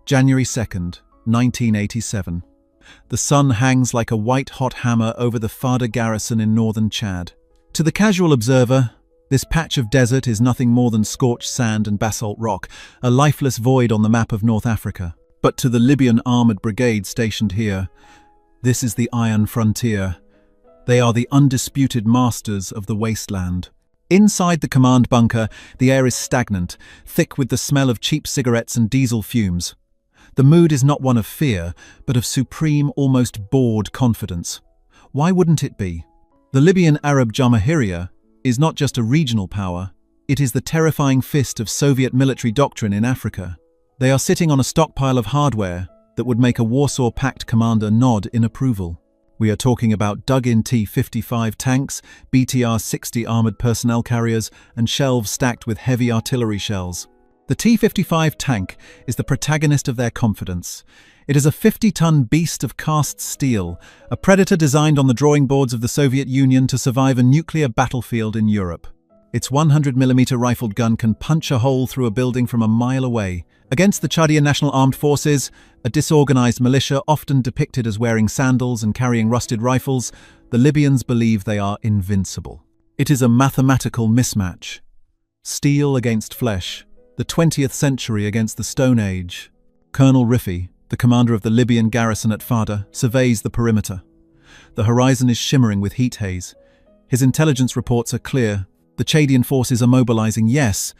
January 2nd, 1987. The sun hangs like a white-hot hammer over the Fada garrison in northern Chad. To the casual observer, this patch of desert is nothing more than scorched sand and basalt rock, a lifeless void on the map of North Africa. But to the Libyan armoured brigade stationed here, this is the iron frontier. They are the undisputed masters of the wasteland. Inside the command bunker, the air is stagnant, thick with the smell of cheap cigarettes and diesel fumes. The mood is not one of fear, but of supreme, almost bored confidence. Why wouldn't it be? The Libyan Arab Jamahiriya is not just a regional power, it is the terrifying fist of Soviet military doctrine in Africa. They are sitting on a stockpile of hardware that would make a Warsaw Pact commander nod in approval. We are talking about dug-in T-55 tanks, BTR-60 armoured personnel carriers, and shelves stacked with heavy artillery shells. The T-55 tank is the protagonist of their confidence. It is a 50-ton beast of cast steel, a predator designed on the drawing boards of the Soviet Union to survive a nuclear battlefield in Europe. Its 100mm rifled gun can punch a hole through a building from a mile away. Against the Chadian National Armed Forces, a disorganized militia often depicted as wearing sandals and carrying rusted rifles, the Libyans believe they are invincible. It is a mathematical mismatch. Steel against flesh, the 20th century against the Stone Age. Colonel Riffi, the commander of the Libyan garrison at Fada, surveys the perimeter. The horizon is shimmering with heat haze. His intelligence reports are clear. The Chadian forces are mobilizing, yes,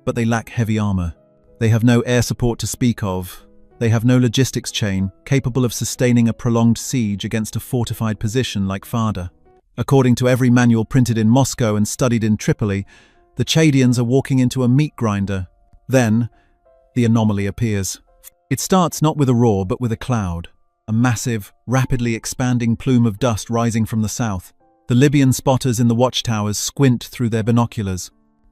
but they lack heavy armor. They have no air support to speak of. They have no logistics chain capable of sustaining a prolonged siege against a fortified position like Fada. According to every manual printed in Moscow and studied in Tripoli, the Chadians are walking into a meat grinder. Then, the anomaly appears. It starts not with a roar but with a cloud, a massive, rapidly expanding plume of dust rising from the south. The Libyan spotters in the watchtowers squint through their binoculars.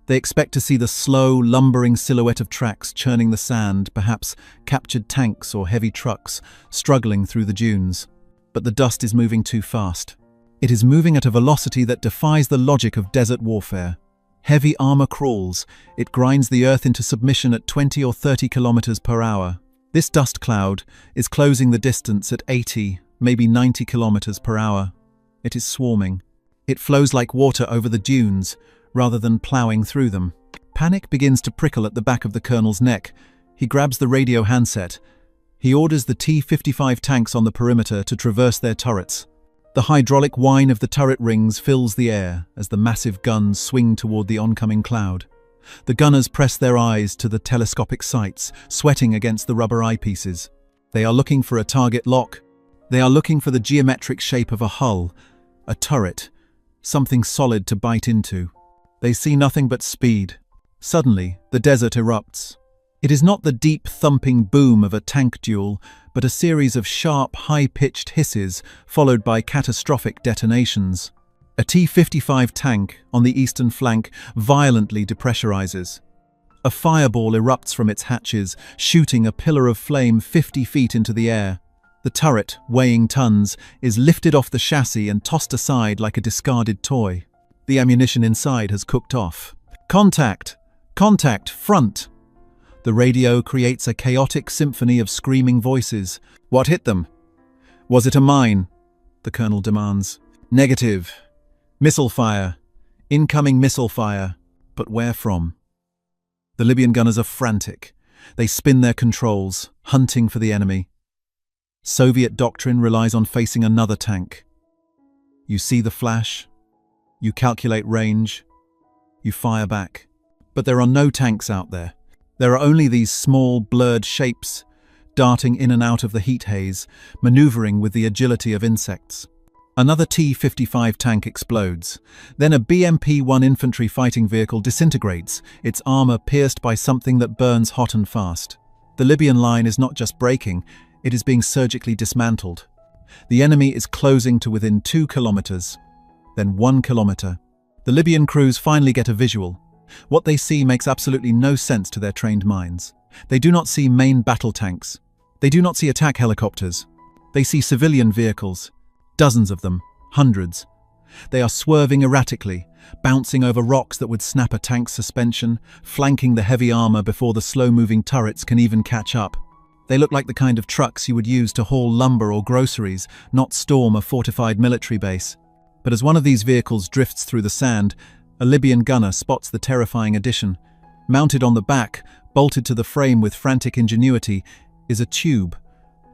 They expect to see the slow, lumbering silhouette of tracks churning the sand, perhaps captured tanks or heavy trucks struggling through the dunes. But the dust is moving too fast. It is moving at a velocity that defies the logic of desert warfare. Heavy armor crawls. It grinds the earth into submission at 20 or 30 kilometers per hour. This dust cloud is closing the distance at 80, maybe 90 kilometers per hour. It is swarming. It flows like water over the dunes, rather than ploughing through them. Panic begins to prickle at the back of the colonel's neck. He grabs the radio handset. He orders the T-55 tanks on the perimeter to traverse their turrets. The hydraulic whine of the turret rings fills the air as the massive guns swing toward the oncoming cloud. The gunners press their eyes to the telescopic sights, sweating against the rubber eyepieces. They are looking for a target lock. They are looking for the geometric shape of a hull, a turret, something solid to bite into. They see nothing but speed. Suddenly, the desert erupts. It is not the deep, thumping boom of a tank duel, but a series of sharp, high-pitched hisses followed by catastrophic detonations. A T-55 tank on the eastern flank violently depressurizes. A fireball erupts from its hatches, shooting a pillar of flame 50 feet into the air. The turret, weighing tons, is lifted off the chassis and tossed aside like a discarded toy. The ammunition inside has cooked off. Contact! Contact! Front! The radio creates a chaotic symphony of screaming voices. What hit them? Was it a mine? The colonel demands. Negative. Missile fire. Incoming missile fire. But where from? The Libyan gunners are frantic. They spin their controls, hunting for the enemy. Soviet doctrine relies on facing another tank. You see the flash. You calculate range. You fire back. But there are no tanks out there. There are only these small, blurred shapes, darting in and out of the heat haze, maneuvering with the agility of insects. Another T-55 tank explodes. Then a BMP-1 infantry fighting vehicle disintegrates, its armor pierced by something that burns hot and fast. The Libyan line is not just breaking, it is being surgically dismantled. The enemy is closing to within 2 kilometers, then 1 kilometer. The Libyan crews finally get a visual. What they see makes absolutely no sense to their trained minds. They do not see main battle tanks. They do not see attack helicopters. They see civilian vehicles. Dozens of them, hundreds. They are swerving erratically, bouncing over rocks that would snap a tank's suspension, flanking the heavy armor before the slow-moving turrets can even catch up. They look like the kind of trucks you would use to haul lumber or groceries, not storm a fortified military base. But as one of these vehicles drifts through the sand, a Libyan gunner spots the terrifying addition. Mounted on the back, bolted to the frame with frantic ingenuity, is a tube,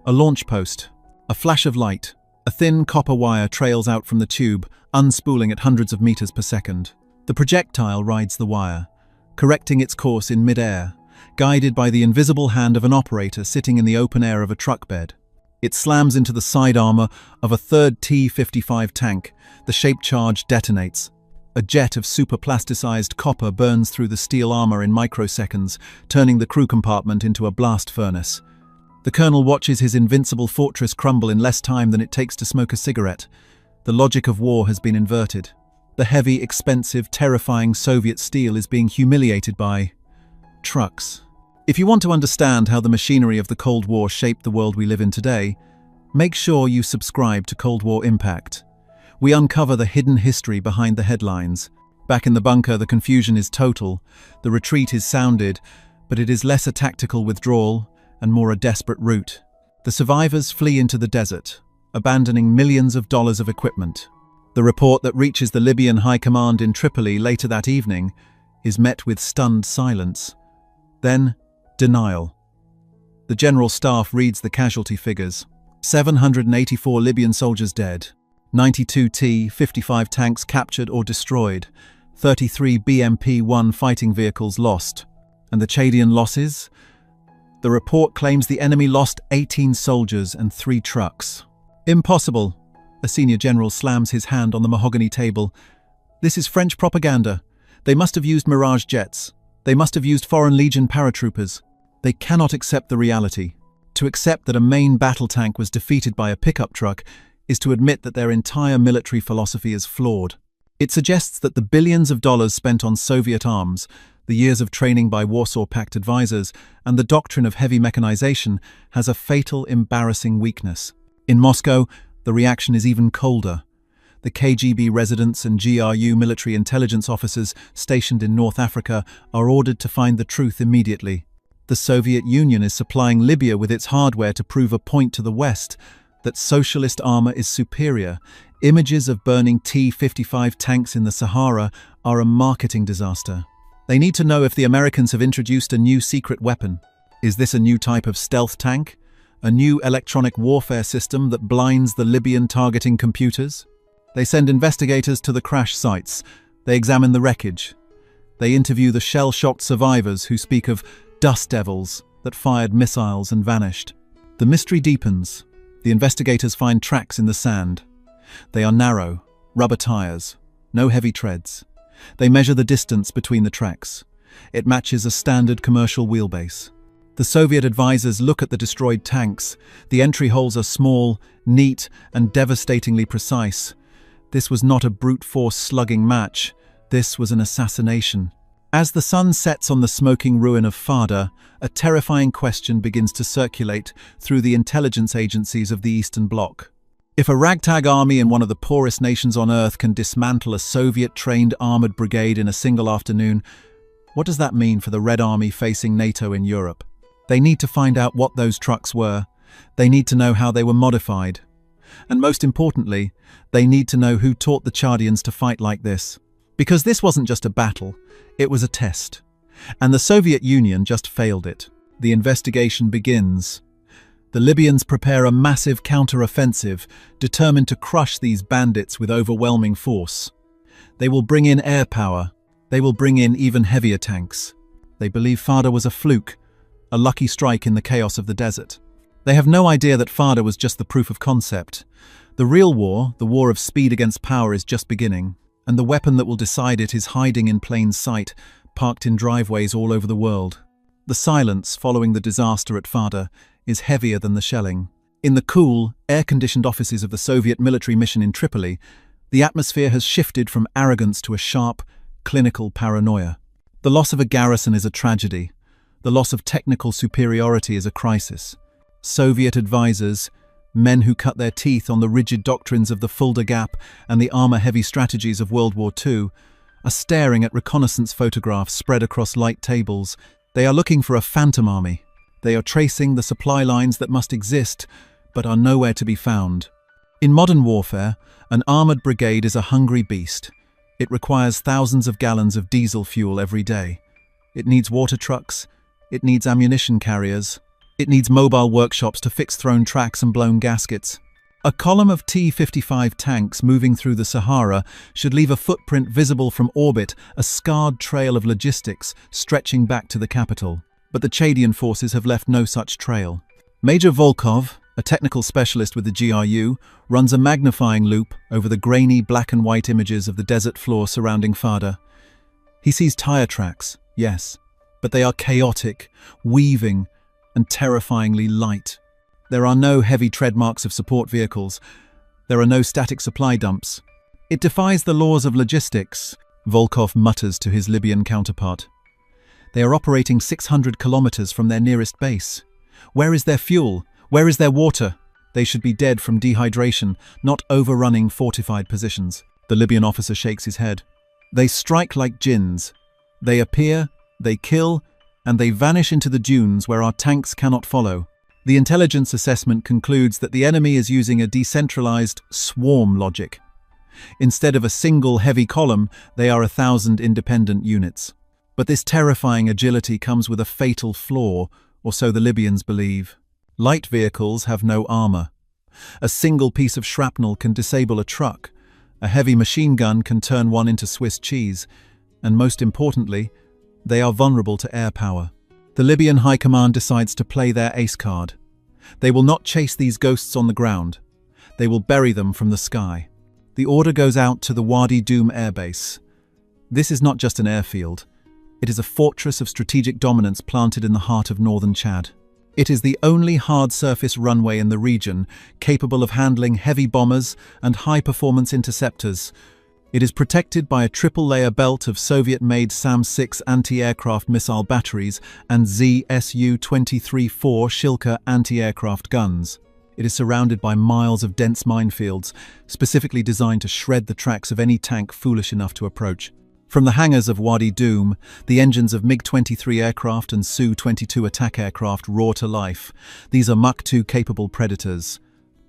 a launch post. A flash of light, a thin copper wire trails out from the tube, unspooling at hundreds of meters per second. The projectile rides the wire, correcting its course in mid-air, guided by the invisible hand of an operator sitting in the open air of a truck bed. It slams into the side armor of a third T-55 tank. The shaped charge detonates. A jet of superplasticized copper burns through the steel armor in microseconds, turning the crew compartment into a blast furnace. The colonel watches his invincible fortress crumble in less time than it takes to smoke a cigarette. The logic of war has been inverted. The heavy, expensive, terrifying Soviet steel is being humiliated by trucks. If you want to understand how the machinery of the Cold War shaped the world we live in today, make sure you subscribe to Cold War Impact. We uncover the hidden history behind the headlines. Back in the bunker, the confusion is total. The retreat is sounded, but it is less a tactical withdrawal and more a desperate route. The survivors flee into the desert, abandoning millions of dollars of equipment. The report that reaches the Libyan High Command in Tripoli later that evening is met with stunned silence. Then, denial. The General Staff reads the casualty figures. 784 Libyan soldiers dead, 92 T-55 tanks captured or destroyed, 33 BMP-1 fighting vehicles lost. And the Chadian losses? The report claims the enemy lost 18 soldiers and 3 trucks. Impossible. A senior general slams his hand on the mahogany table. This is French propaganda. They must have used Mirage jets. They must have used Foreign Legion paratroopers. They cannot accept the reality. To accept that a main battle tank was defeated by a pickup truck is to admit that their entire military philosophy is flawed. It suggests that the billions of dollars spent on Soviet arms, the years of training by Warsaw Pact advisors, and the doctrine of heavy mechanization has a fatal, embarrassing weakness. In Moscow, the reaction is even colder. The KGB residents and GRU military intelligence officers stationed in North Africa are ordered to find the truth immediately. The Soviet Union is supplying Libya with its hardware to prove a point to the West that socialist armor is superior. Images of burning T-55 tanks in the Sahara are a marketing disaster. They need to know if the Americans have introduced a new secret weapon. Is this a new type of stealth tank? A new electronic warfare system that blinds the Libyan targeting computers? They send investigators to the crash sites. They examine the wreckage. They interview the shell-shocked survivors who speak of dust devils that fired missiles and vanished. The mystery deepens. The investigators find tracks in the sand. They are narrow, rubber tires, no heavy treads. They measure the distance between the tracks. It matches a standard commercial wheelbase. The Soviet advisors look at the destroyed tanks. The entry holes are small, neat, and devastatingly precise. This was not a brute force slugging match. This was an assassination. As the sun sets on the smoking ruin of Fada, a terrifying question begins to circulate through the intelligence agencies of the Eastern Bloc. If a ragtag army in one of the poorest nations on Earth can dismantle a Soviet-trained armored brigade in a single afternoon, what does that mean for the Red Army facing NATO in Europe? They need to find out what those trucks were. They need to know how they were modified. And most importantly, they need to know who taught the Chadians to fight like this. Because this wasn't just a battle, it was a test. And the Soviet Union just failed it. The investigation begins. The Libyans prepare a massive counter-offensive, determined to crush these bandits with overwhelming force. They will bring in air power. They will bring in even heavier tanks. They believe Fada was a fluke, a lucky strike in the chaos of the desert. They have no idea that Fada was just the proof of concept. The real war, the war of speed against power, is just beginning, and the weapon that will decide it is hiding in plain sight, parked in driveways all over the world. The silence following the disaster at Fada is heavier than the shelling. In the cool, air-conditioned offices of the Soviet military mission in Tripoli, the atmosphere has shifted from arrogance to a sharp, clinical paranoia. The loss of a garrison is a tragedy. The loss of technical superiority is a crisis. Soviet advisors, men who cut their teeth on the rigid doctrines of the Fulda Gap and the armor-heavy strategies of World War II, are staring at reconnaissance photographs spread across light tables. They are looking for a phantom army. They are tracing the supply lines that must exist, but are nowhere to be found. In modern warfare, an armored brigade is a hungry beast. It requires thousands of gallons of diesel fuel every day. It needs water trucks. It needs ammunition carriers. It needs mobile workshops to fix thrown tracks and blown gaskets. A column of T-55 tanks moving through the Sahara should leave a footprint visible from orbit, a scarred trail of logistics stretching back to the capital. But the Chadian forces have left no such trail. Major Volkov, a technical specialist with the GRU, runs a magnifying loupe over the grainy black and white images of the desert floor surrounding Fada. He sees tire tracks, yes, but they are chaotic, weaving, and terrifyingly light. There are no heavy tread marks of support vehicles. There are no static supply dumps. It defies the laws of logistics, Volkov mutters to his Libyan counterpart. They are operating 600 kilometers from their nearest base. Where is their fuel? Where is their water? They should be dead from dehydration, not overrunning fortified positions. The Libyan officer shakes his head. They strike like jinns. They appear, they kill, and they vanish into the dunes where our tanks cannot follow. The intelligence assessment concludes that the enemy is using a decentralized swarm logic. Instead of a single heavy column, they are 1,000 independent units. But this terrifying agility comes with a fatal flaw, or so the Libyans believe. Light vehicles have no armor. A single piece of shrapnel can disable a truck. A heavy machine gun can turn one into Swiss cheese. And most importantly, they are vulnerable to air power. The Libyan High Command decides to play their ace card. They will not chase these ghosts on the ground. They will bury them from the sky. The order goes out to the Wadi Doum airbase. This is not just an airfield. It is a fortress of strategic dominance planted in the heart of northern Chad. It is the only hard-surface runway in the region capable of handling heavy bombers and high-performance interceptors. It is protected by a triple-layer belt of Soviet-made SAM-6 anti-aircraft missile batteries and ZSU-23-4 Shilka anti-aircraft guns. It is surrounded by miles of dense minefields, specifically designed to shred the tracks of any tank foolish enough to approach. From the hangars of Wadi Doum, the engines of MiG-23 aircraft and Su-22 attack aircraft roar to life. These are Mach 2 capable predators.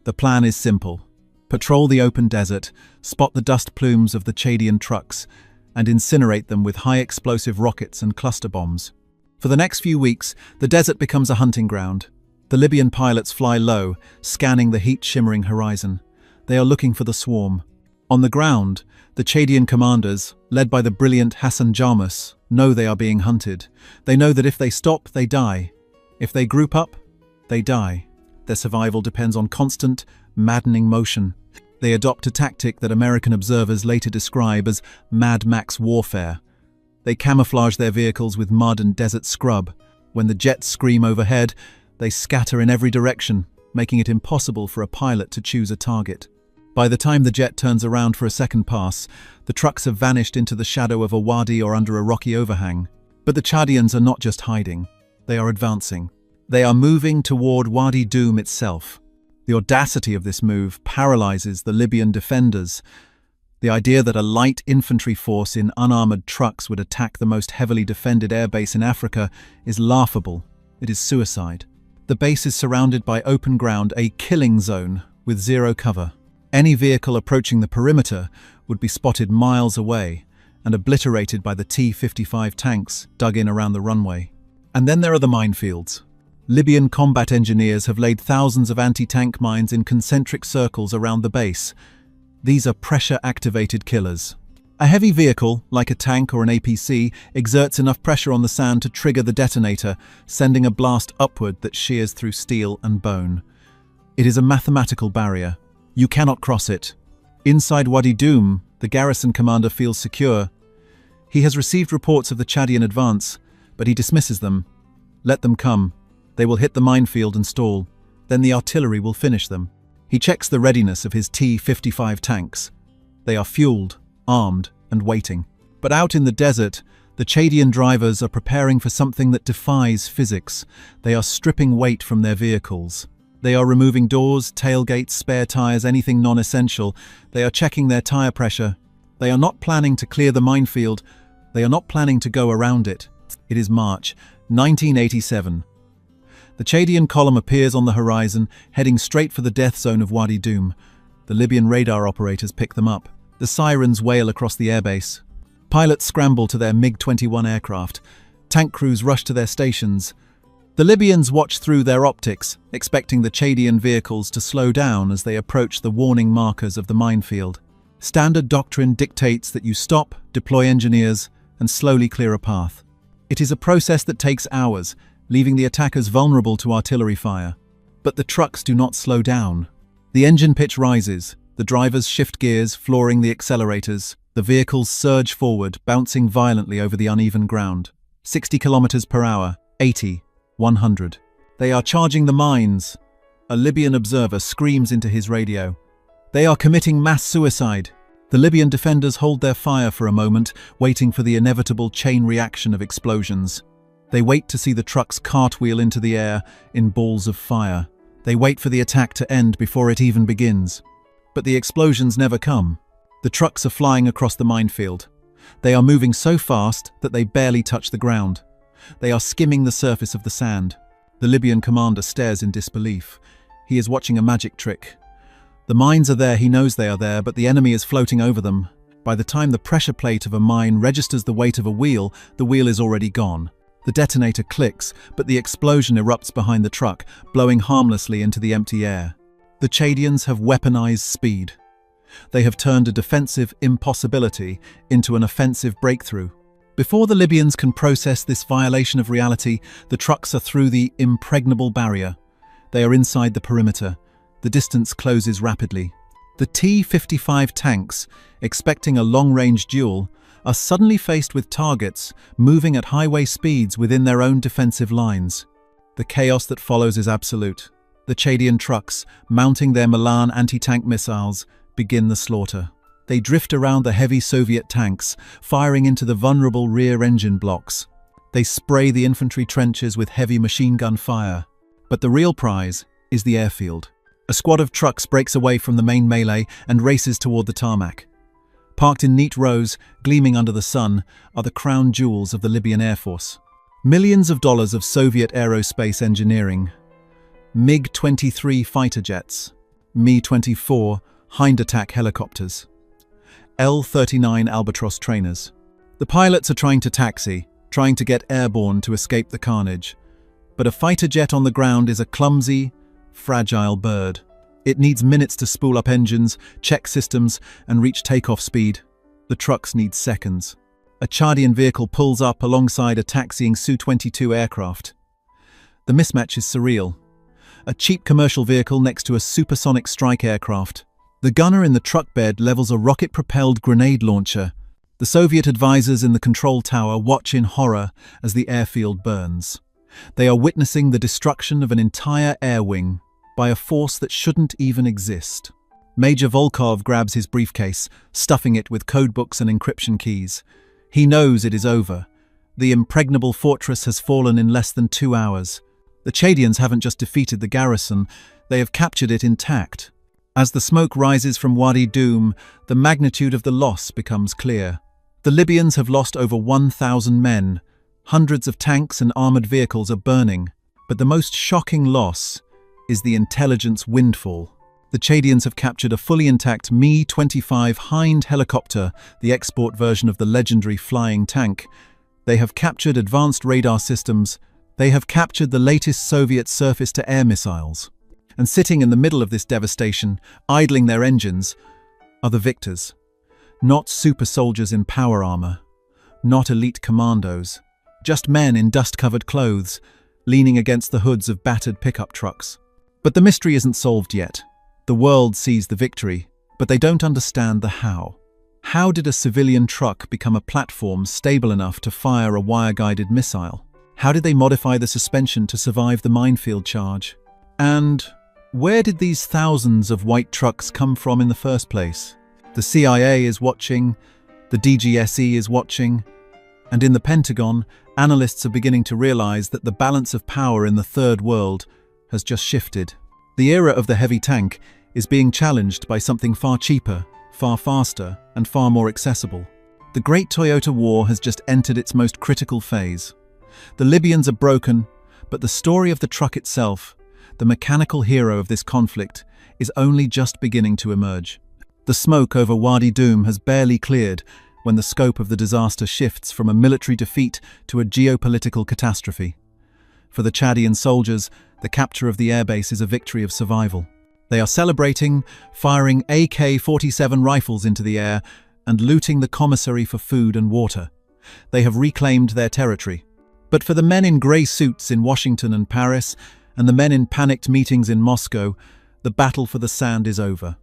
The plan is simple. Patrol the open desert, spot the dust plumes of the Chadian trucks, and incinerate them with high-explosive rockets and cluster bombs. For the next few weeks, the desert becomes a hunting ground. The Libyan pilots fly low, scanning the heat-shimmering horizon. They are looking for the swarm. On the ground, the Chadian commanders, led by the brilliant Hassan Jarmus, know they are being hunted. They know that if they stop, they die. If they group up, they die. Their survival depends on constant, maddening motion. They adopt a tactic that American observers later describe as Mad Max warfare. They camouflage their vehicles with mud and desert scrub. When the jets scream overhead, they scatter in every direction, making it impossible for a pilot to choose a target. By the time the jet turns around for a second pass, the trucks have vanished into the shadow of a wadi or under a rocky overhang. But the Chadians are not just hiding. They are advancing. They are moving toward Wadi Doum itself. The audacity of this move paralyzes the Libyan defenders. The idea that a light infantry force in unarmored trucks would attack the most heavily defended airbase in Africa is laughable. It is suicide. The base is surrounded by open ground, a killing zone with zero cover. Any vehicle approaching the perimeter would be spotted miles away and obliterated by the T-55 tanks dug in around the runway. And then there are the minefields. Libyan combat engineers have laid thousands of anti-tank mines in concentric circles around the base. These are pressure-activated killers. A heavy vehicle, like a tank or an APC, exerts enough pressure on the sand to trigger the detonator, sending a blast upward that shears through steel and bone. It is a mathematical barrier. You cannot cross it. Inside Wadi Doum, the garrison commander feels secure. He has received reports of the Chadian advance, but he dismisses them. Let them come. They will hit the minefield and stall. Then the artillery will finish them. He checks the readiness of his T-55 tanks. They are fueled, armed, and waiting. But out in the desert, the Chadian drivers are preparing for something that defies physics. They are stripping weight from their vehicles. They are removing doors, tailgates, spare tires, anything non-essential. They are checking their tire pressure. They are not planning to clear the minefield. They are not planning to go around it. It is March 1987. The Chadian column appears on the horizon, heading straight for the death zone of Wadi Doum. The Libyan radar operators pick them up. The sirens wail across the airbase. Pilots scramble to their MiG-21 aircraft. Tank crews rush to their stations. The Libyans watch through their optics, expecting the Chadian vehicles to slow down as they approach the warning markers of the minefield. Standard doctrine dictates that you stop, deploy engineers, and slowly clear a path. It is a process that takes hours, leaving the attackers vulnerable to artillery fire. But the trucks do not slow down. The engine pitch rises, the drivers shift gears, flooring the accelerators. The vehicles surge forward, bouncing violently over the uneven ground. 60 kilometers per hour, 80, 100. They are charging the mines. A Libyan observer screams into his radio. They are committing mass suicide. The Libyan defenders hold their fire for a moment, waiting for the inevitable chain reaction of explosions. They wait to see the trucks cartwheel into the air in balls of fire. They wait for the attack to end before it even begins. But the explosions never come. The trucks are flying across the minefield. They are moving so fast that they barely touch the ground. They are skimming the surface of the sand. The Libyan commander stares in disbelief. He is watching a magic trick. The mines are there, he knows they are there, but the enemy is floating over them. By the time the pressure plate of a mine registers the weight of a wheel, the wheel is already gone. The detonator clicks, but the explosion erupts behind the truck, blowing harmlessly into the empty air. The Chadians have weaponized speed. They have turned a defensive impossibility into an offensive breakthrough. Before the Libyans can process this violation of reality, the trucks are through the impregnable barrier. They are inside the perimeter. The distance closes rapidly. The T-55 tanks, expecting a long-range duel, are suddenly faced with targets moving at highway speeds within their own defensive lines. The chaos that follows is absolute. The Chadian trucks, mounting their Milan anti-tank missiles, begin the slaughter. They drift around the heavy Soviet tanks, firing into the vulnerable rear engine blocks. They spray the infantry trenches with heavy machine gun fire. But the real prize is the airfield. A squad of trucks breaks away from the main melee and races toward the tarmac. Parked in neat rows, gleaming under the sun, are the crown jewels of the Libyan Air Force. Millions of dollars of Soviet aerospace engineering. MiG-23 fighter jets. Mi-24 hind attack helicopters. L-39 Albatros trainers. The pilots are trying to taxi, trying to get airborne to escape the carnage. But a fighter jet on the ground is a clumsy, fragile bird. It needs minutes to spool up engines, check systems, and reach takeoff speed. The trucks need seconds. A Chadian vehicle pulls up alongside a taxiing Su-22 aircraft. The mismatch is surreal. A cheap commercial vehicle next to a supersonic strike aircraft. The gunner in the truck bed levels a rocket-propelled grenade launcher. The Soviet advisors in the control tower watch in horror as the airfield burns. They are witnessing the destruction of an entire air wing by a force that shouldn't even exist. Major Volkov grabs his briefcase, stuffing it with codebooks and encryption keys. He knows it is over. The impregnable fortress has fallen in less than 2 hours. The Chadians haven't just defeated the garrison, they have captured it intact. As the smoke rises from Wadi Doum, the magnitude of the loss becomes clear. The Libyans have lost over 1,000 men. Hundreds of tanks and armored vehicles are burning. But the most shocking loss is the intelligence windfall. The Chadians have captured a fully intact Mi-25 Hind helicopter, the export version of the legendary flying tank. They have captured advanced radar systems. They have captured the latest Soviet surface-to-air missiles. And sitting in the middle of this devastation, idling their engines, are the victors. Not super soldiers in power armor, not elite commandos, just men in dust-covered clothes, leaning against the hoods of battered pickup trucks. But the mystery isn't solved yet. The world sees the victory, but they don't understand the how. How did a civilian truck become a platform stable enough to fire a wire-guided missile? How did they modify the suspension to survive the minefield charge? And where did these thousands of white trucks come from in the first place? The CIA is watching, the DGSE is watching, and in the Pentagon, analysts are beginning to realize that the balance of power in the third world has just shifted. The era of the heavy tank is being challenged by something far cheaper, far faster, and far more accessible. The Great Toyota War has just entered its most critical phase. The Libyans are broken, But the story of the truck itself, the mechanical hero of this conflict, is only just beginning to emerge. The smoke over Wadi Dum has barely cleared when the scope of the disaster shifts from a military defeat to a geopolitical catastrophe. For the Chadian soldiers, the capture of the airbase is a victory of survival. They are celebrating, firing AK-47 rifles into the air and looting the commissary for food and water. They have reclaimed their territory. But for the men in grey suits in Washington and Paris, and the men in panicked meetings in Moscow, the battle for the sand is over.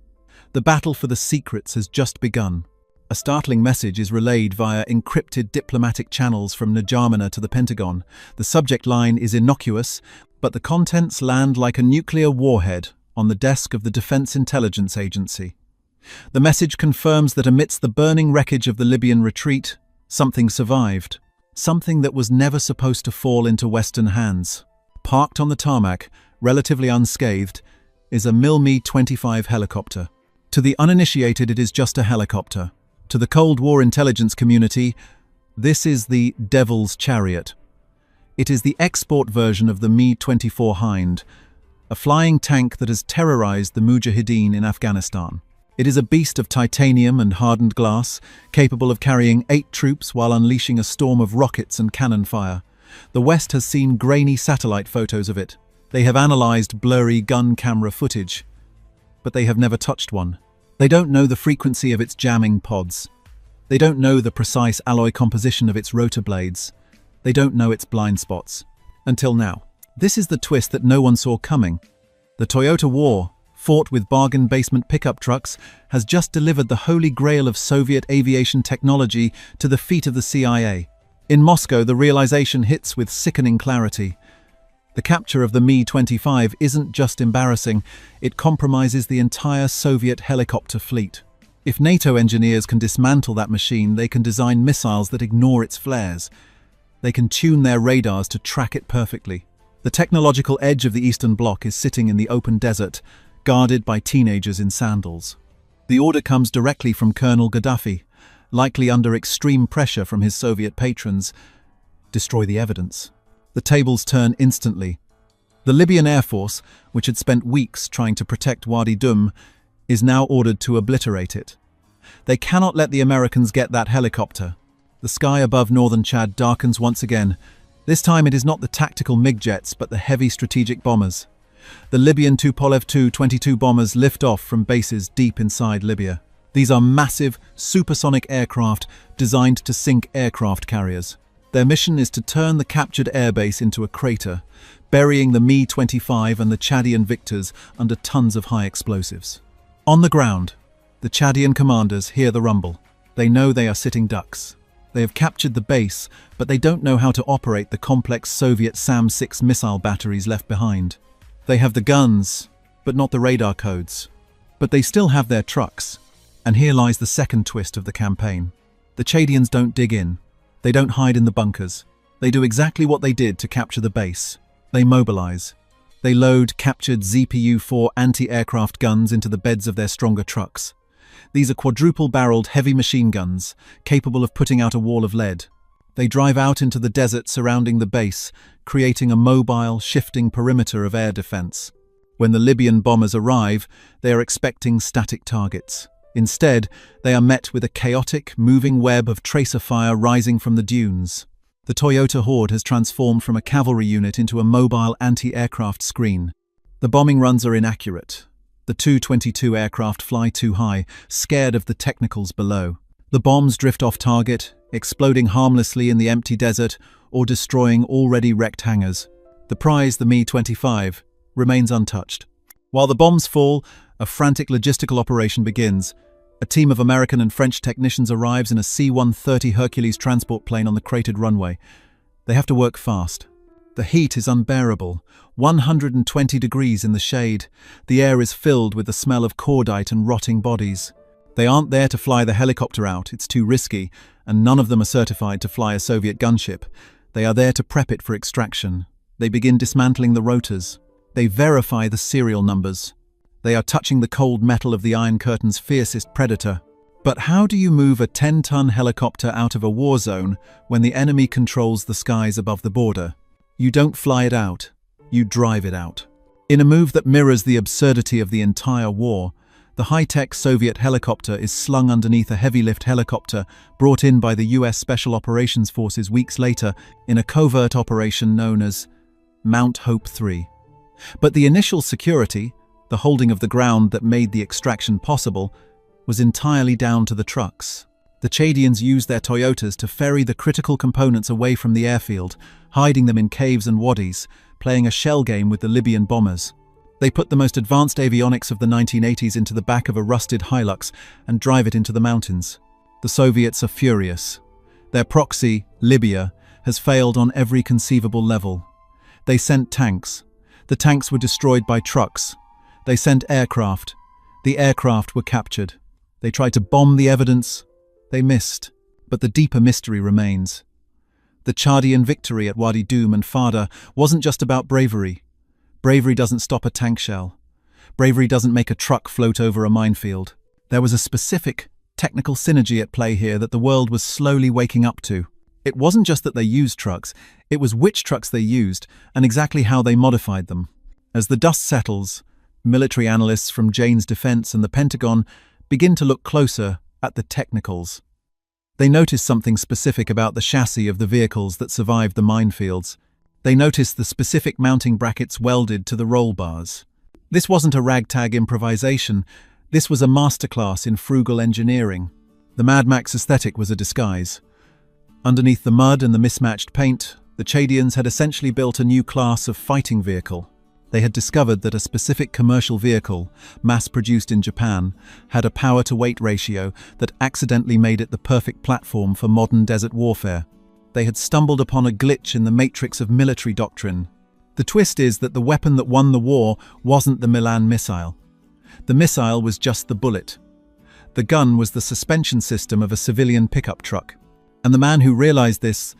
The battle for the secrets has just begun. A startling message is relayed via encrypted diplomatic channels from N'Djamena to the Pentagon. The subject line is innocuous, but the contents land like a nuclear warhead on the desk of the Defense Intelligence Agency. The message confirms that amidst the burning wreckage of the Libyan retreat, something survived. Something that was never supposed to fall into Western hands. Parked on the tarmac, relatively unscathed, is a Mi-25 helicopter. To the uninitiated, it is just a helicopter. To the Cold War intelligence community, this is the Devil's Chariot. It is the export version of the Mi-24 Hind, a flying tank that has terrorized the Mujahideen in Afghanistan. It is a beast of titanium and hardened glass, capable of carrying 8 troops while unleashing a storm of rockets and cannon fire. The West has seen grainy satellite photos of it. They have analyzed blurry gun camera footage, but they have never touched one. They don't know the frequency of its jamming pods. They don't know the precise alloy composition of its rotor blades. They don't know its blind spots. Until now. This is the twist that no one saw coming. The Toyota War, fought with bargain basement pickup trucks, has just delivered the holy grail of Soviet aviation technology to the feet of the CIA. In Moscow, the realization hits with sickening clarity. The capture of the Mi-25 isn't just embarrassing, it compromises the entire Soviet helicopter fleet. If NATO engineers can dismantle that machine, they can design missiles that ignore its flares. They can tune their radars to track it perfectly. The technological edge of the Eastern Bloc is sitting in the open desert, guarded by teenagers in sandals. The order comes directly from Colonel Gaddafi, likely under extreme pressure from his Soviet patrons. Destroy the evidence. The tables turn instantly. The Libyan Air Force, which had spent weeks trying to protect Wadi Dum, is now ordered to obliterate it. They cannot let the Americans get that helicopter. The sky above northern Chad darkens once again. This time it is not the tactical MiG jets, but the heavy strategic bombers. The Libyan Tupolev Tu-22 bombers lift off from bases deep inside Libya. These are massive, supersonic aircraft designed to sink aircraft carriers. Their mission is to turn the captured airbase into a crater, burying the Mi-25 and the Chadian victors under tons of high explosives. On the ground, the Chadian commanders hear the rumble. They know they are sitting ducks. They have captured the base, but they don't know how to operate the complex Soviet SAM-6 missile batteries left behind. They have the guns, but not the radar codes. But they still have their trucks. And here lies the second twist of the campaign. The Chadians don't dig in. They don't hide in the bunkers. They do exactly what they did to capture the base. They mobilize. They load captured ZPU-4 anti-aircraft guns into the beds of their stronger trucks. These are quadruple-barreled heavy machine guns, capable of putting out a wall of lead. They drive out into the desert surrounding the base, creating a mobile, shifting perimeter of air defense. When the Libyan bombers arrive, they are expecting static targets. Instead, they are met with a chaotic, moving web of tracer fire rising from the dunes. The Toyota Horde has transformed from a cavalry unit into a mobile anti-aircraft screen. The bombing runs are inaccurate. The Tu-22 aircraft fly too high, scared of the technicals below. The bombs drift off target, exploding harmlessly in the empty desert or destroying already wrecked hangars. The prize, the Mi-25, remains untouched. While the bombs fall, a frantic logistical operation begins. A team of American and French technicians arrives in a C-130 Hercules transport plane on the cratered runway. They have to work fast. The heat is unbearable, 120 degrees in the shade. The air is filled with the smell of cordite and rotting bodies. They aren't there to fly the helicopter out, it's too risky, and none of them are certified to fly a Soviet gunship. They are there to prep it for extraction. They begin dismantling the rotors. They verify the serial numbers. They are touching the cold metal of the Iron Curtain's fiercest predator. But how do you move a 10-ton helicopter out of a war zone when the enemy controls the skies above the border? You don't fly it out, you drive it out. In a move that mirrors the absurdity of the entire war, the high-tech Soviet helicopter is slung underneath a heavy-lift helicopter brought in by the US Special Operations Forces weeks later in a covert operation known as Mount Hope 3. But the initial security, the holding of the ground that made the extraction possible, was entirely down to the trucks. The Chadians used their Toyotas to ferry the critical components away from the airfield, hiding them in caves and wadis, playing a shell game with the Libyan bombers. They put the most advanced avionics of the 1980s into the back of a rusted Hilux and drive it into the mountains. The Soviets are furious. Their proxy, Libya, has failed on every conceivable level. They sent tanks. The tanks were destroyed by trucks. They sent aircraft. The aircraft were captured. They tried to bomb the evidence. They missed. But the deeper mystery remains. The Chadian victory at Wadi Dum and Fada wasn't just about bravery. Bravery doesn't stop a tank shell. Bravery doesn't make a truck float over a minefield. There was a specific, technical synergy at play here that the world was slowly waking up to. It wasn't just that they used trucks, it was which trucks they used and exactly how they modified them. As the dust settles, military analysts from Jane's Defense and the Pentagon begin to look closer at the technicals. They notice something specific about the chassis of the vehicles that survived the minefields. They noticed the specific mounting brackets welded to the roll bars. This wasn't a ragtag improvisation, this was a masterclass in frugal engineering. The Mad Max aesthetic was a disguise. Underneath the mud and the mismatched paint, the Chadians had essentially built a new class of fighting vehicle. They had discovered that a specific commercial vehicle, mass-produced in Japan, had a power-to-weight ratio that accidentally made it the perfect platform for modern desert warfare. They had stumbled upon a glitch in the matrix of military doctrine. The twist is that the weapon that won the war wasn't the Milan missile. The missile was just the bullet. The gun was the suspension system of a civilian pickup truck. And the man who realized this,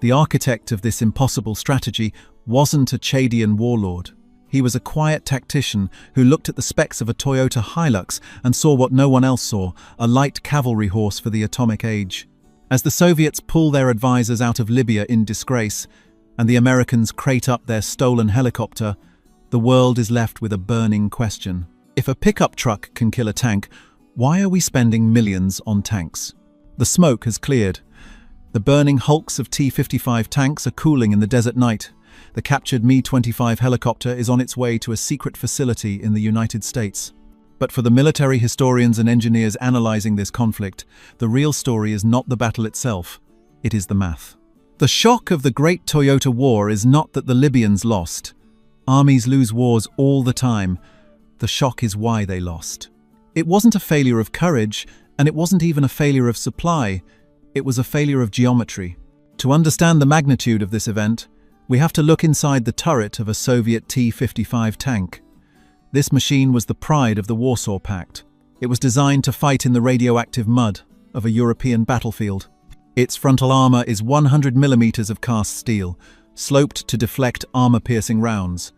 the architect of this impossible strategy, wasn't a Chadian warlord. He was a quiet tactician who looked at the specs of a Toyota Hilux and saw what no one else saw, a light cavalry horse for the atomic age. As the Soviets pull their advisors out of Libya in disgrace, and the Americans crate up their stolen helicopter, the world is left with a burning question. If a pickup truck can kill a tank, why are we spending millions on tanks? The smoke has cleared. The burning hulks of T-55 tanks are cooling in the desert night. The captured Mi-25 helicopter is on its way to a secret facility in the United States. But for the military historians and engineers analyzing this conflict, the real story is not the battle itself, it is the math. The shock of the Great Toyota War is not that the Libyans lost. Armies lose wars all the time. The shock is why they lost. It wasn't a failure of courage, and it wasn't even a failure of supply. It was a failure of geometry. To understand the magnitude of this event, we have to look inside the turret of a Soviet T-55 tank. This machine was the pride of the Warsaw Pact. It was designed to fight in the radioactive mud of a European battlefield. Its frontal armor is 100 millimeters of cast steel, sloped to deflect armor-piercing rounds.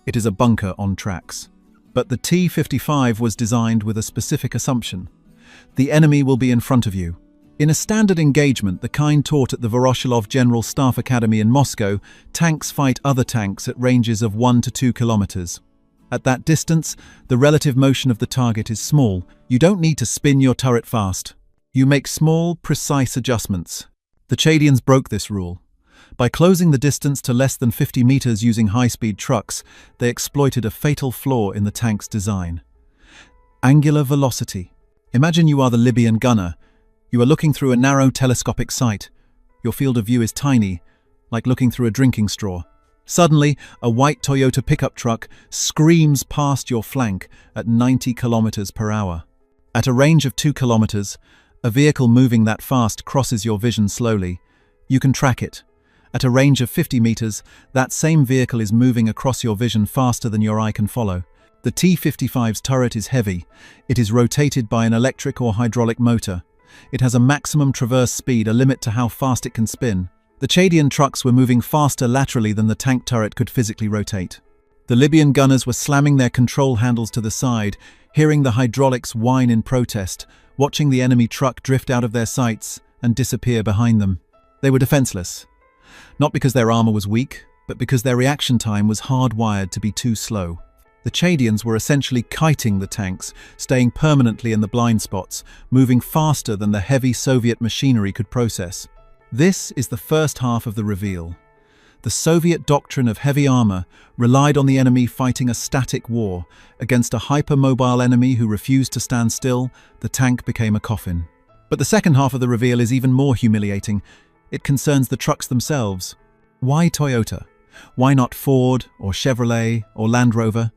It is a bunker on tracks. But the T-55 was designed with a specific assumption. The enemy will be in front of you. In a standard engagement, the kind taught at the Voroshilov General Staff Academy in Moscow, tanks fight other tanks at ranges of 1 to 2 kilometers. At that distance, the relative motion of the target is small. You don't need to spin your turret fast. You make small, precise adjustments. The Chadians broke this rule. By closing the distance to less than 50 meters using high-speed trucks, they exploited a fatal flaw in the tank's design. Angular velocity. Imagine you are the Libyan gunner. You are looking through a narrow telescopic sight. Your field of view is tiny, like looking through a drinking straw. Suddenly, a white Toyota pickup truck screams past your flank at 90 kilometers per hour. At a range of 2 kilometers, a vehicle moving that fast crosses your vision slowly. You can track it. At a range of 50 meters, that same vehicle is moving across your vision faster than your eye can follow. The T-55's turret is heavy. It is rotated by an electric or hydraulic motor. It has a maximum traverse speed, a limit to how fast it can spin. The Chadian trucks were moving faster laterally than the tank turret could physically rotate. The Libyan gunners were slamming their control handles to the side, hearing the hydraulics whine in protest, watching the enemy truck drift out of their sights and disappear behind them. They were defenseless. Not because their armor was weak, but because their reaction time was hardwired to be too slow. The Chadians were essentially kiting the tanks, staying permanently in the blind spots, moving faster than the heavy Soviet machinery could process. This is the first half of the reveal. The Soviet doctrine of heavy armor relied on the enemy fighting a static war. Against a hypermobile enemy who refused to stand still, the tank became a coffin. But the second half of the reveal is even more humiliating. It concerns the trucks themselves. Why Toyota? Why not Ford or Chevrolet or Land Rover?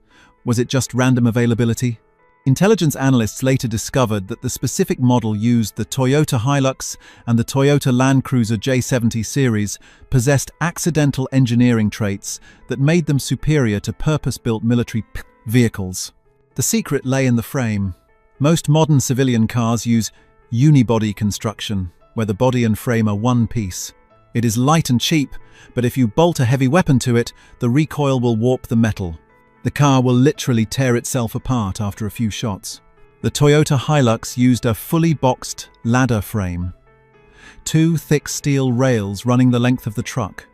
Was it just random availability? Intelligence analysts later discovered that the specific model used, the Toyota Hilux and the Toyota Land Cruiser J70 series, possessed accidental engineering traits that made them superior to purpose-built military vehicles. The secret lay in the frame. Most modern civilian cars use unibody construction, where the body and frame are one piece. It is light and cheap, but if you bolt a heavy weapon to it, the recoil will warp the metal. The car will literally tear itself apart after a few shots. The Toyota Hilux used a fully boxed ladder frame. 2 thick steel rails running the length of the truck.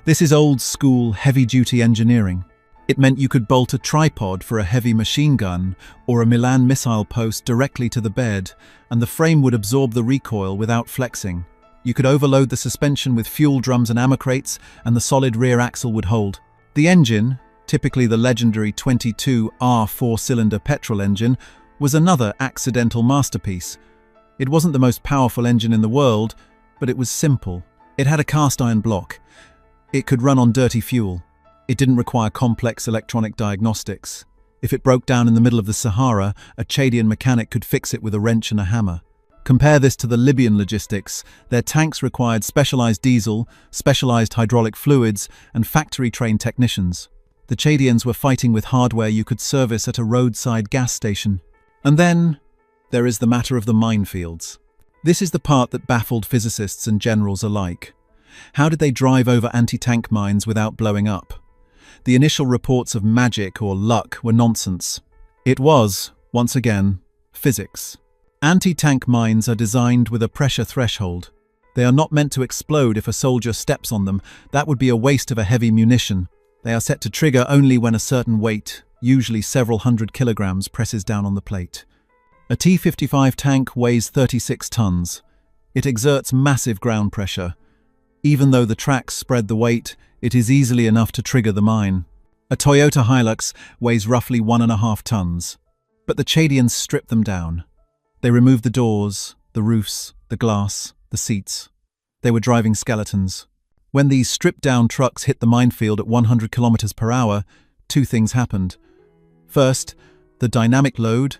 This is old-school, heavy-duty engineering. It meant you could bolt a tripod for a heavy machine gun or a Milan missile post directly to the bed, and the frame would absorb the recoil without flexing. You could overload the suspension with fuel drums and ammo crates, and the solid rear axle would hold. The engine, typically the legendary 22R 4-cylinder petrol engine, was another accidental masterpiece. It wasn't the most powerful engine in the world, but it was simple. It had a cast-iron block. It could run on dirty fuel. It didn't require complex electronic diagnostics. If it broke down in the middle of the Sahara, a Chadian mechanic could fix it with a wrench and a hammer. Compare this to the Libyan logistics. Their tanks required specialized diesel, specialized hydraulic fluids, and factory-trained technicians. The Chadians were fighting with hardware you could service at a roadside gas station. And then, there is the matter of the minefields. This is the part that baffled physicists and generals alike. How did they drive over anti-tank mines without blowing up? The initial reports of magic or luck were nonsense. It was, once again, physics. Anti-tank mines are designed with a pressure threshold. They are not meant to explode if a soldier steps on them. That would be a waste of a heavy munition. They are set to trigger only when a certain weight, usually several hundred kilograms, presses down on the plate. A T-55 tank weighs 36 tons. It exerts massive ground pressure. Even though the tracks spread the weight, it is easily enough to trigger the mine. A Toyota Hilux weighs roughly 1.5 tons. But the Chadians stripped them down. They removed the doors, the roofs, the glass, the seats. They were driving skeletons. When these stripped-down trucks hit the minefield at 100 kilometers per hour, 2 things happened. First, the dynamic load,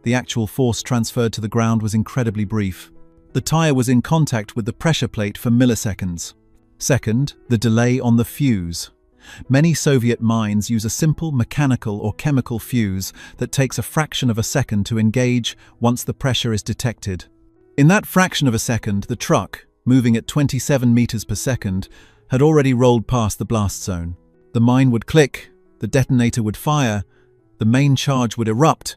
the actual force transferred to the ground, was incredibly brief. The tire was in contact with the pressure plate for milliseconds. Second, the delay on the fuse. Many Soviet mines use a simple mechanical or chemical fuse that takes a fraction of a second to engage once the pressure is detected. In that fraction of a second, the truck, moving at 27 meters per second, had already rolled past the blast zone. The mine would click, the detonator would fire, the main charge would erupt,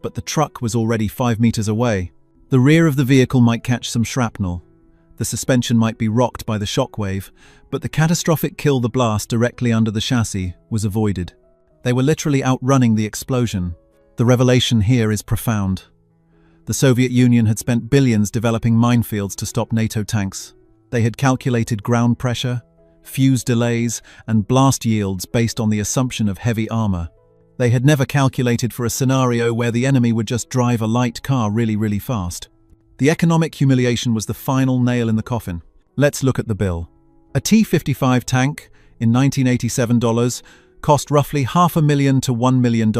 but the truck was already 5 meters away. The rear of the vehicle might catch some shrapnel. The suspension might be rocked by the shockwave, but the catastrophic kill, the blast directly under the chassis, was avoided. They were literally outrunning the explosion. The revelation here is profound. The Soviet Union had spent billions developing minefields to stop NATO tanks. They had calculated ground pressure, fuse delays, and blast yields based on the assumption of heavy armor. They had never calculated for a scenario where the enemy would just drive a light car really fast. The economic humiliation was the final nail in the coffin. Let's look at the bill. A T-55 tank, in 1987 dollars, cost roughly $500,000 to $1 million,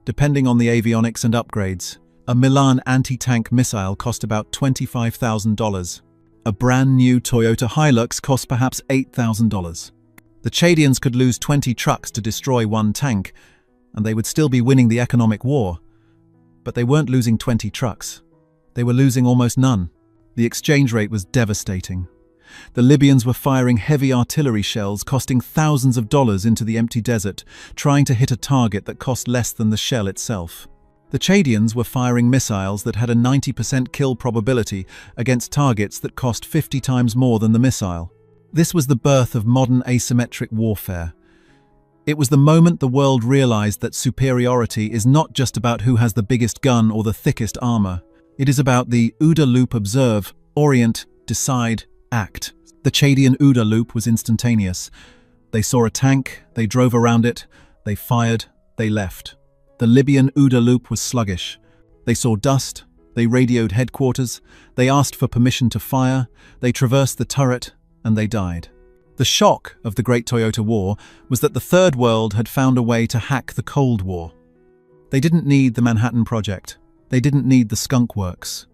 depending on the avionics and upgrades. A Milan anti-tank missile cost about $25,000. A brand new Toyota Hilux cost perhaps $8,000. The Chadians could lose 20 trucks to destroy 1 tank, and they would still be winning the economic war. But they weren't losing 20 trucks. They were losing almost none. The exchange rate was devastating. The Libyans were firing heavy artillery shells costing thousands of dollars into the empty desert, trying to hit a target that cost less than the shell itself. The Chadians were firing missiles that had a 90% kill probability against targets that cost 50 times more than the missile. This was the birth of modern asymmetric warfare. It was the moment the world realized that superiority is not just about who has the biggest gun or the thickest armor. It is about the OODA loop: observe, orient, decide, act. The Chadian OODA loop was instantaneous. They saw a tank, they drove around it, they fired, they left. The Libyan OODA loop was sluggish. They saw dust, they radioed headquarters, they asked for permission to fire, they traversed the turret, and they died. The shock of the Great Toyota War was that the Third World had found a way to hack the Cold War. They didn't need the Manhattan Project. They didn't need the Skunk Works.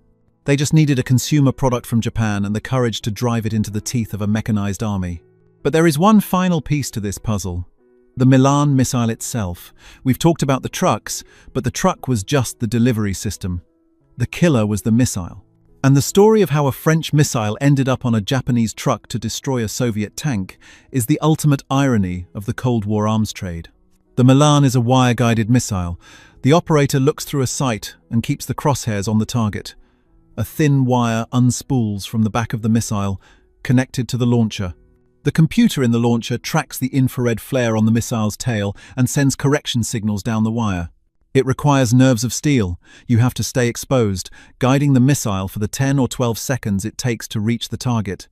They just needed a consumer product from Japan and the courage to drive it into the teeth of a mechanized army. But there is one final piece to this puzzle: the Milan missile itself. We've talked about the trucks, but the truck was just the delivery system. The killer was the missile. And the story of how a French missile ended up on a Japanese truck to destroy a Soviet tank is the ultimate irony of the Cold War arms trade. The Milan is a wire-guided missile. The operator looks through a sight and keeps the crosshairs on the target. A thin wire unspools from the back of the missile, connected to the launcher. The computer in the launcher tracks the infrared flare on the missile's tail and sends correction signals down the wire. It requires nerves of steel. You have to stay exposed, guiding the missile for the 10 or 12 seconds it takes to reach the target.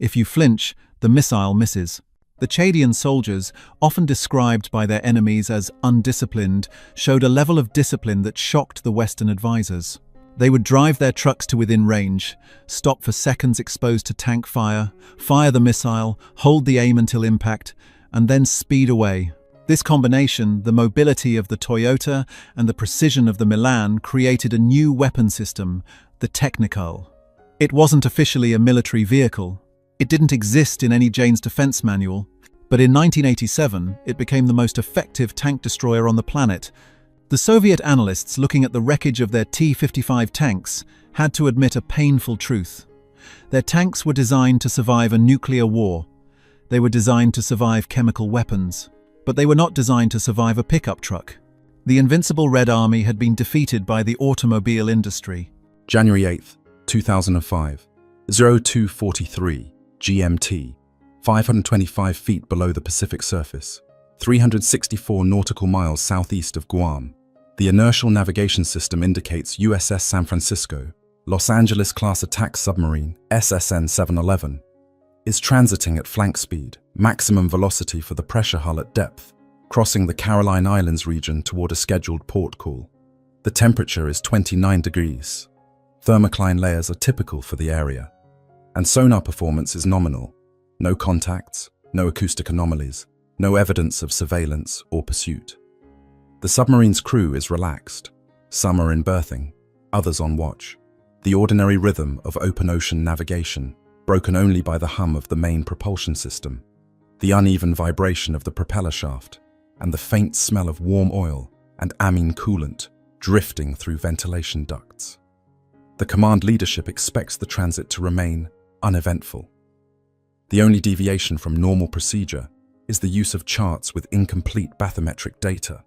If you flinch, the missile misses. The Chadian soldiers, often described by their enemies as undisciplined, showed a level of discipline that shocked the Western advisors. They would drive their trucks to within range, stop for seconds exposed to tank fire, fire the missile, hold the aim until impact, and then speed away. This combination, the mobility of the Toyota and the precision of the Milan, created a new weapon system, the Technical. It wasn't officially a military vehicle. It didn't exist in any Jane's Defense Manual. But in 1987, it became the most effective tank destroyer on the planet. The Soviet analysts, looking at the wreckage of their T-55 tanks, had to admit a painful truth. Their tanks were designed to survive a nuclear war. They were designed to survive chemical weapons. But they were not designed to survive a pickup truck. The invincible Red Army had been defeated by the automobile industry. January 8, 2005, 0243 GMT, 525 feet below the Pacific surface, 364 nautical miles southeast of Guam. The inertial navigation system indicates USS San Francisco, Los Angeles-class attack submarine SSN 711, is transiting at flank speed, maximum velocity for the pressure hull at depth, crossing the Caroline Islands region toward a scheduled port call. The temperature is 29 degrees. Thermocline layers are typical for the area. And sonar performance is nominal. No contacts, no acoustic anomalies, no evidence of surveillance or pursuit. The submarine's crew is relaxed. Some are in berthing, others on watch. The ordinary rhythm of open ocean navigation, broken only by the hum of the main propulsion system, the uneven vibration of the propeller shaft, and the faint smell of warm oil and amine coolant drifting through ventilation ducts. The command leadership expects the transit to remain uneventful. The only deviation from normal procedure is the use of charts with incomplete bathymetric data.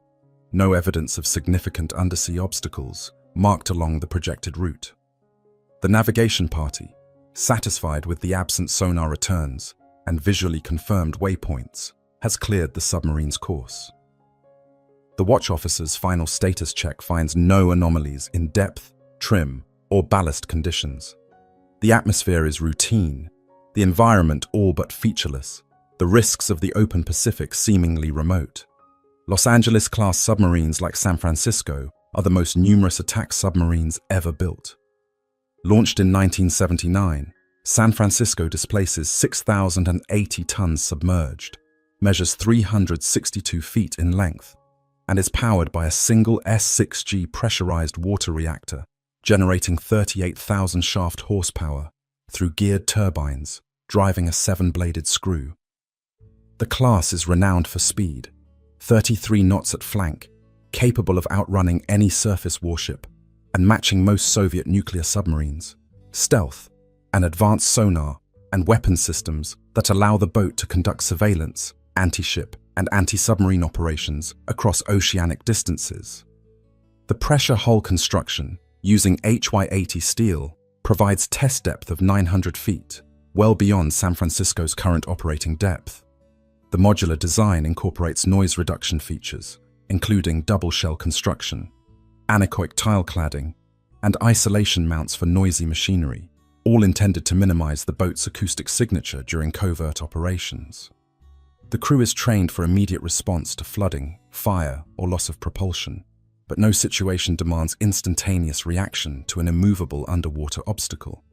No evidence of significant undersea obstacles marked along the projected route. The navigation party, satisfied with the absent sonar returns and visually confirmed waypoints, has cleared the submarine's course. The watch officer's final status check finds no anomalies in depth, trim, or ballast conditions. The atmosphere is routine, the environment all but featureless, the risks of the open Pacific seemingly remote. Los Angeles-class submarines like San Francisco are the most numerous attack submarines ever built. Launched in 1979, San Francisco displaces 6,080 tons submerged, measures 362 feet in length, and is powered by a single S6G pressurized water reactor, generating 38,000 shaft horsepower through geared turbines, driving a 7-bladed screw. The class is renowned for speed, 33 knots at flank, capable of outrunning any surface warship and matching most Soviet nuclear submarines, stealth, and advanced sonar and weapon systems that allow the boat to conduct surveillance, anti-ship, and anti-submarine operations across oceanic distances. The pressure hull construction, using HY80 steel, provides test depth of 900 feet, well beyond San Francisco's current operating depth. The modular design incorporates noise reduction features, including double shell construction, anechoic tile cladding, and isolation mounts for noisy machinery, all intended to minimize the boat's acoustic signature during covert operations. The crew is trained for immediate response to flooding, fire, or loss of propulsion, but no situation demands instantaneous reaction to an immovable underwater obstacle,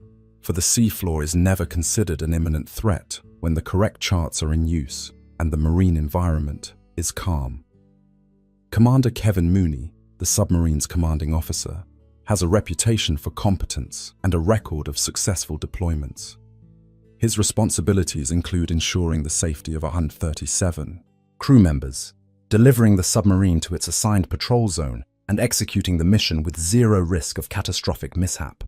for the seafloor is never considered an imminent threat when the correct charts are in use and the marine environment is calm. Commander Kevin Mooney, the submarine's commanding officer, has a reputation for competence and a record of successful deployments. His responsibilities include ensuring the safety of 137 crew members, delivering the submarine to its assigned patrol zone, and executing the mission with zero risk of catastrophic mishap.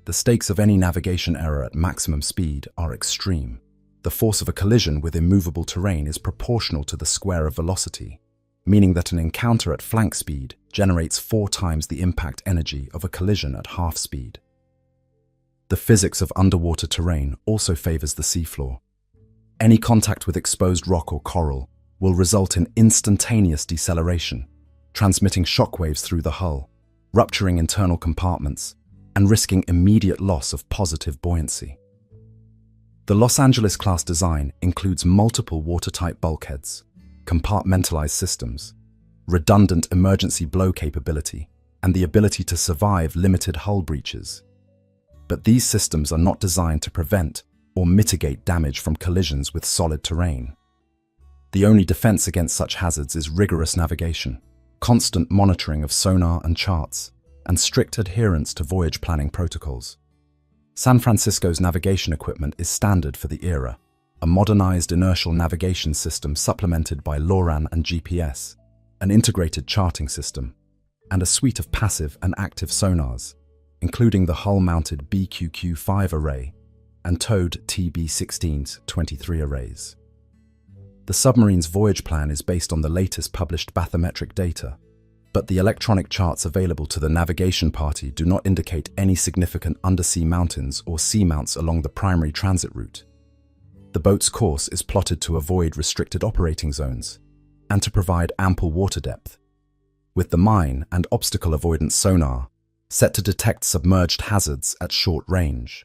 The stakes of any navigation error at maximum speed are extreme. The force of a collision with immovable terrain is proportional to the square of velocity, meaning that an encounter at flank speed generates 4 times the impact energy of a collision at half speed. The physics of underwater terrain also favors the seafloor. Any contact with exposed rock or coral will result in instantaneous deceleration, transmitting shockwaves through the hull, rupturing internal compartments, and risking immediate loss of positive buoyancy. The Los Angeles-class design includes multiple watertight bulkheads, compartmentalized systems, redundant emergency blow capability, and the ability to survive limited hull breaches. But these systems are not designed to prevent or mitigate damage from collisions with solid terrain. The only defense against such hazards is rigorous navigation, constant monitoring of sonar and charts, and strict adherence to voyage planning protocols. San Francisco's navigation equipment is standard for the era, a modernized inertial navigation system supplemented by LORAN and GPS, an integrated charting system, and a suite of passive and active sonars, including the hull-mounted BQQ-5 array and towed TB-16-23 arrays. The submarine's voyage plan is based on the latest published bathymetric data, but the electronic charts available to the navigation party do not indicate any significant undersea mountains or seamounts along the primary transit route. The boat's course is plotted to avoid restricted operating zones and to provide ample water depth, with the mine and obstacle avoidance sonar set to detect submerged hazards at short range.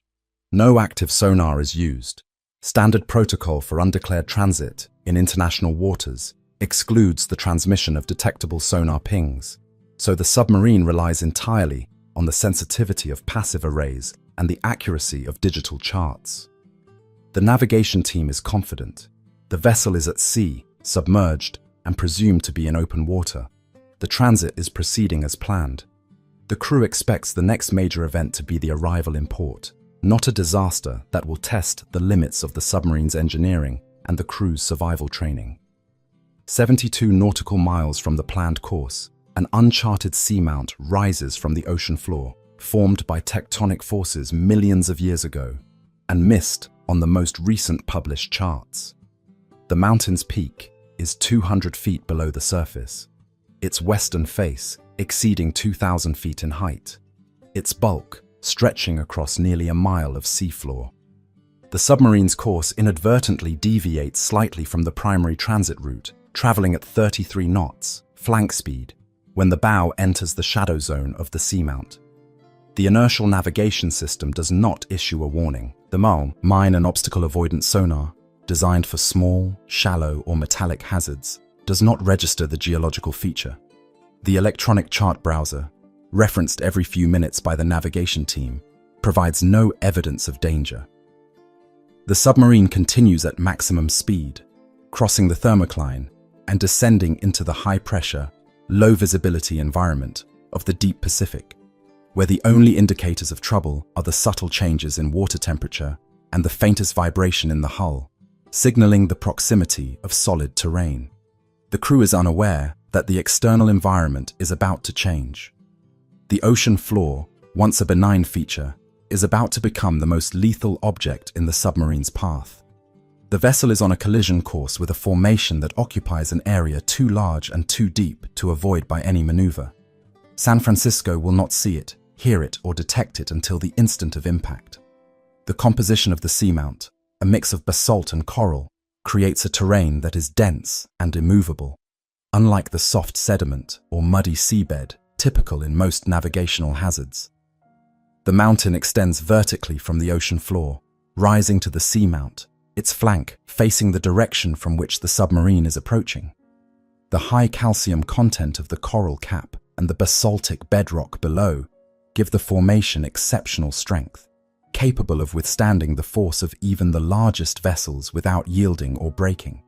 No active sonar is used. Standard protocol for undeclared transit in international waters excludes the transmission of detectable sonar pings, so the submarine relies entirely on the sensitivity of passive arrays and the accuracy of digital charts. The navigation team is confident. The vessel is at sea, submerged, and presumed to be in open water. The transit is proceeding as planned. The crew expects the next major event to be the arrival in port, not a disaster that will test the limits of the submarine's engineering and the crew's survival training. 72 nautical miles from the planned course, an uncharted seamount rises from the ocean floor, formed by tectonic forces millions of years ago, and missed on the most recent published charts. The mountain's peak is 200 feet below the surface, its western face exceeding 2,000 feet in height, its bulk stretching across nearly a mile of seafloor. The submarine's course inadvertently deviates slightly from the primary transit route, traveling at 33 knots, flank speed, when the bow enters the shadow zone of the seamount. The inertial navigation system does not issue a warning. The MAL, mine and obstacle avoidance sonar, designed for small, shallow, or metallic hazards, does not register the geological feature. The electronic chart browser, referenced every few minutes by the navigation team, provides no evidence of danger. The submarine continues at maximum speed, crossing the thermocline and descending into the high-pressure, low-visibility environment of the deep Pacific, where the only indicators of trouble are the subtle changes in water temperature and the faintest vibration in the hull, signaling the proximity of solid terrain. The crew is unaware that the external environment is about to change. The ocean floor, once a benign feature, is about to become the most lethal object in the submarine's path. The vessel is on a collision course with a formation that occupies an area too large and too deep to avoid by any maneuver. San Francisco will not see it, hear it, or detect it until the instant of impact. The composition of the seamount, a mix of basalt and coral, creates a terrain that is dense and immovable, unlike the soft sediment or muddy seabed typical in most navigational hazards. The mountain extends vertically from the ocean floor, rising to the seamount, its flank facing the direction from which the submarine is approaching. The high calcium content of the coral cap and the basaltic bedrock below give the formation exceptional strength, capable of withstanding the force of even the largest vessels without yielding or breaking.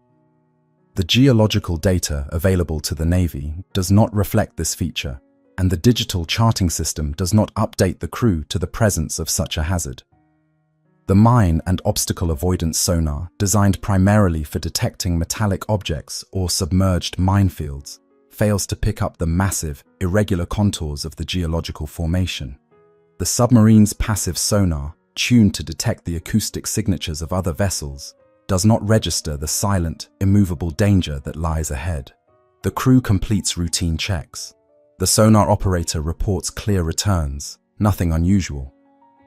The geological data available to the Navy does not reflect this feature, and the digital charting system does not update the crew to the presence of such a hazard. The mine and obstacle avoidance sonar, designed primarily for detecting metallic objects or submerged minefields, fails to pick up the massive, irregular contours of the geological formation. The submarine's passive sonar, tuned to detect the acoustic signatures of other vessels, does not register the silent, immovable danger that lies ahead. The crew completes routine checks. The sonar operator reports clear returns, nothing unusual.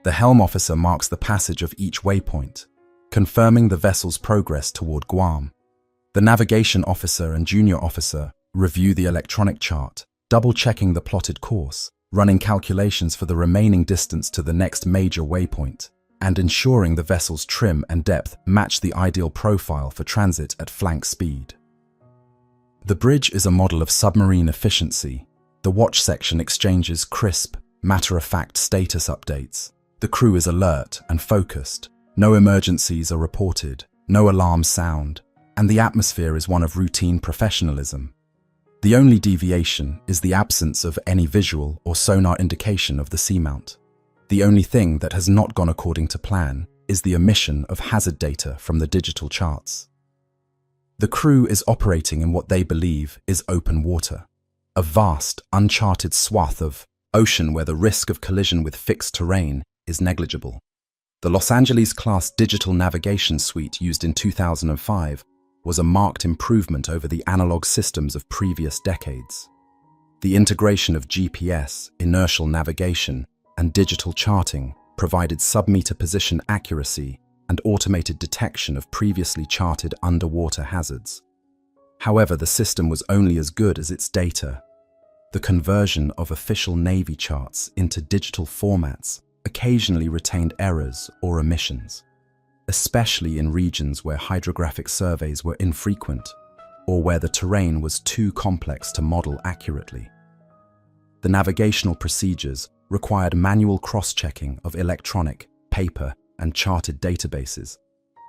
The helm officer marks the passage of each waypoint, confirming the vessel's progress toward Guam. The navigation officer and junior officer review the electronic chart, double-checking the plotted course, running calculations for the remaining distance to the next major waypoint, and ensuring the vessel's trim and depth match the ideal profile for transit at flank speed. The bridge is a model of submarine efficiency. The watch section exchanges crisp, matter-of-fact status updates. The crew is alert and focused. No emergencies are reported, no alarms sound, and the atmosphere is one of routine professionalism. The only deviation is the absence of any visual or sonar indication of the seamount. The only thing that has not gone according to plan is the omission of hazard data from the digital charts. The crew is operating in what they believe is open water, a vast, uncharted swath of ocean where the risk of collision with fixed terrain is negligible. The Los Angeles-class digital navigation suite used in 2005 was a marked improvement over the analog systems of previous decades. The integration of GPS, inertial navigation, and digital charting provided sub-meter position accuracy and automated detection of previously charted underwater hazards. However, the system was only as good as its data. The conversion of official Navy charts into digital formats occasionally retained errors or omissions, especially in regions where hydrographic surveys were infrequent or where the terrain was too complex to model accurately. The navigational procedures required manual cross-checking of electronic, paper, and charted databases,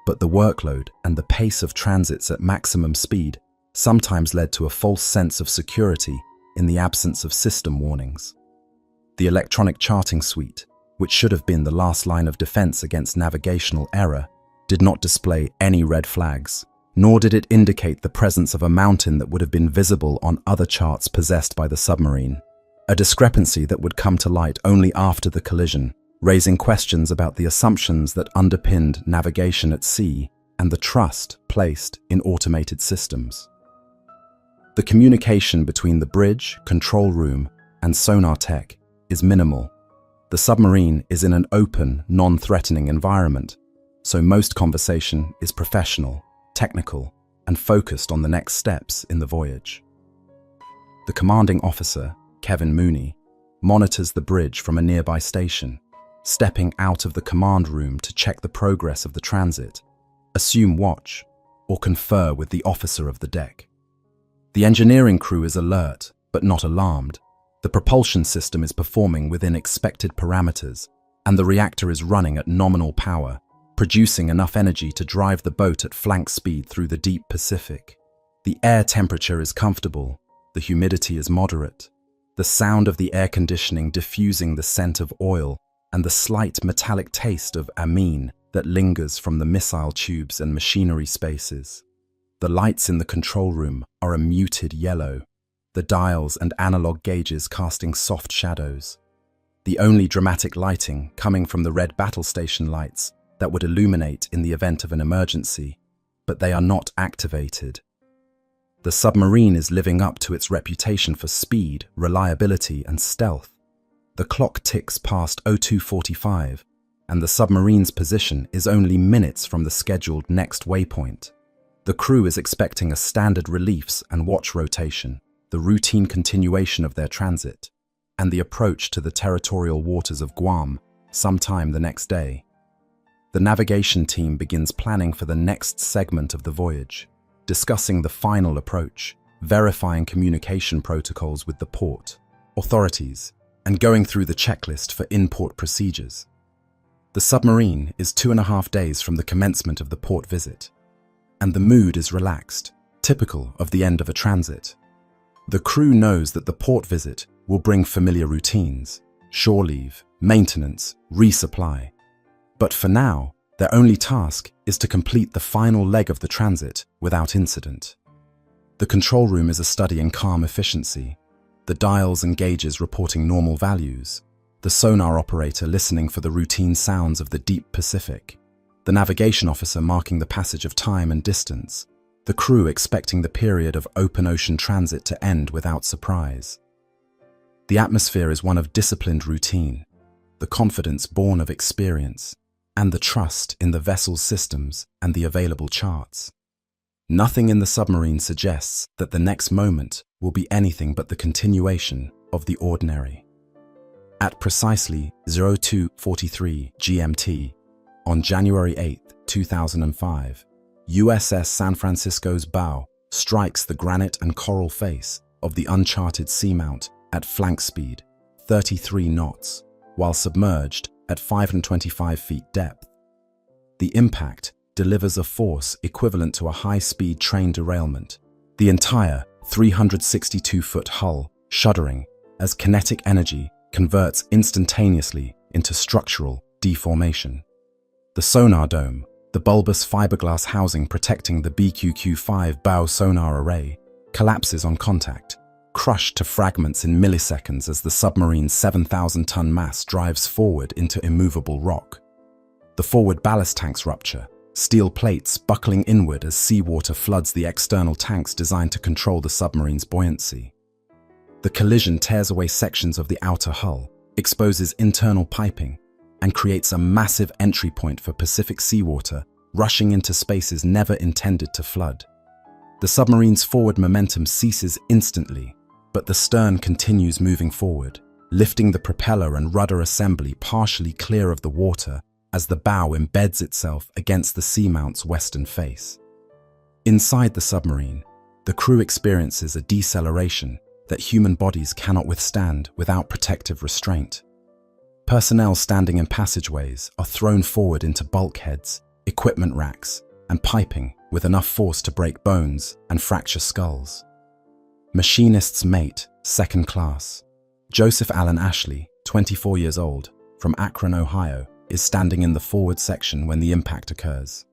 but the workload and the pace of transits at maximum speed sometimes led to a false sense of security in the absence of system warnings. The electronic charting suite, which should have been the last line of defense against navigational error, did not display any red flags, nor did it indicate the presence of a mountain that would have been visible on other charts possessed by the submarine, a discrepancy that would come to light only after the collision, raising questions about the assumptions that underpinned navigation at sea and the trust placed in automated systems. The communication between the bridge, control room, and sonar tech is minimal. The submarine is in an open, non-threatening environment, so most conversation is professional, technical, and focused on the next steps in the voyage. The commanding officer, Kevin Mooney, monitors the bridge from a nearby station, stepping out of the command room to check the progress of the transit, assume watch, or confer with the officer of the deck. The engineering crew is alert, but not alarmed. The propulsion system is performing within expected parameters, and the reactor is running at nominal power, producing enough energy to drive the boat at flank speed through the deep Pacific. The air temperature is comfortable, the humidity is moderate, the sound of the air conditioning diffusing the scent of oil and the slight metallic taste of amine that lingers from the missile tubes and machinery spaces. The lights in the control room are a muted yellow, the dials and analog gauges casting soft shadows. The only dramatic lighting coming from the red battle station lights that would illuminate in the event of an emergency, but they are not activated. The submarine is living up to its reputation for speed, reliability, and stealth. The clock ticks past 02:45, and the submarine's position is only minutes from the scheduled next waypoint. The crew is expecting a standard reliefs and watch rotation, the routine continuation of their transit, and the approach to the territorial waters of Guam sometime the next day. The navigation team begins planning for the next segment of the voyage, discussing the final approach, verifying communication protocols with the port authorities, and going through the checklist for in-port procedures. The submarine is 2.5 days from the commencement of the port visit, and the mood is relaxed, typical of the end of a transit. The crew knows that the port visit will bring familiar routines, shore leave, maintenance, resupply. But for now, their only task is to complete the final leg of the transit without incident. The control room is a study in calm efficiency, the dials and gauges reporting normal values, the sonar operator listening for the routine sounds of the deep Pacific, the navigation officer marking the passage of time and distance, the crew expecting the period of open ocean transit to end without surprise. The atmosphere is one of disciplined routine, the confidence born of experience, and the trust in the vessel's systems and the available charts. Nothing in the submarine suggests that the next moment will be anything but the continuation of the ordinary. At precisely 02:43 GMT, on January 8, 2005, USS San Francisco's bow strikes the granite and coral face of the uncharted seamount at flank speed, 33 knots, while submerged at 525 feet depth. The impact delivers a force equivalent to a high-speed train derailment, the entire 362-foot hull shuddering as kinetic energy converts instantaneously into structural deformation. The sonar dome, the bulbous fiberglass housing protecting the BQQ-5 bow sonar array, collapses on contact, crushed to fragments in milliseconds as the submarine's 7,000-ton mass drives forward into immovable rock. The forward ballast tanks rupture, steel plates buckling inward as seawater floods the external tanks designed to control the submarine's buoyancy. The collision tears away sections of the outer hull, exposes internal piping, and creates a massive entry point for Pacific seawater rushing into spaces never intended to flood. The submarine's forward momentum ceases instantly, but the stern continues moving forward, lifting the propeller and rudder assembly partially clear of the water as the bow embeds itself against the seamount's western face. Inside the submarine, the crew experiences a deceleration that human bodies cannot withstand without protective restraint. Personnel standing in passageways are thrown forward into bulkheads, equipment racks, and piping with enough force to break bones and fracture skulls. Machinist's mate, second class. Joseph Allen Ashley, 24 years old, from Akron, Ohio, is standing in the forward section when the impact occurs.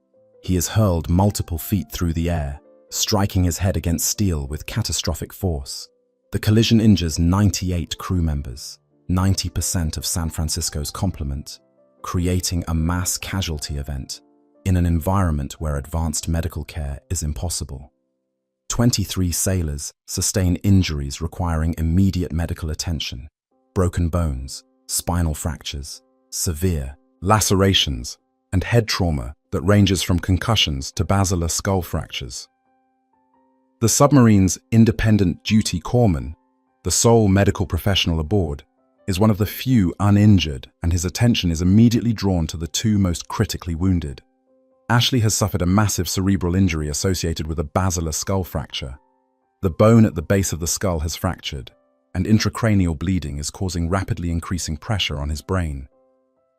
He is hurled multiple feet through the air, striking his head against steel with catastrophic force. The collision injures 98 crew members, 90% of San Francisco's complement, creating a mass casualty event in an environment where advanced medical care is impossible. 23 sailors sustain injuries requiring immediate medical attention, broken bones, spinal fractures, severe lacerations, and head trauma that ranges from concussions to basilar skull fractures. The submarine's independent duty corpsman, the sole medical professional aboard, is one of the few uninjured, and his attention is immediately drawn to the two most critically wounded. Ashley has suffered a massive cerebral injury associated with a basilar skull fracture. The bone at the base of the skull has fractured, and intracranial bleeding is causing rapidly increasing pressure on his brain.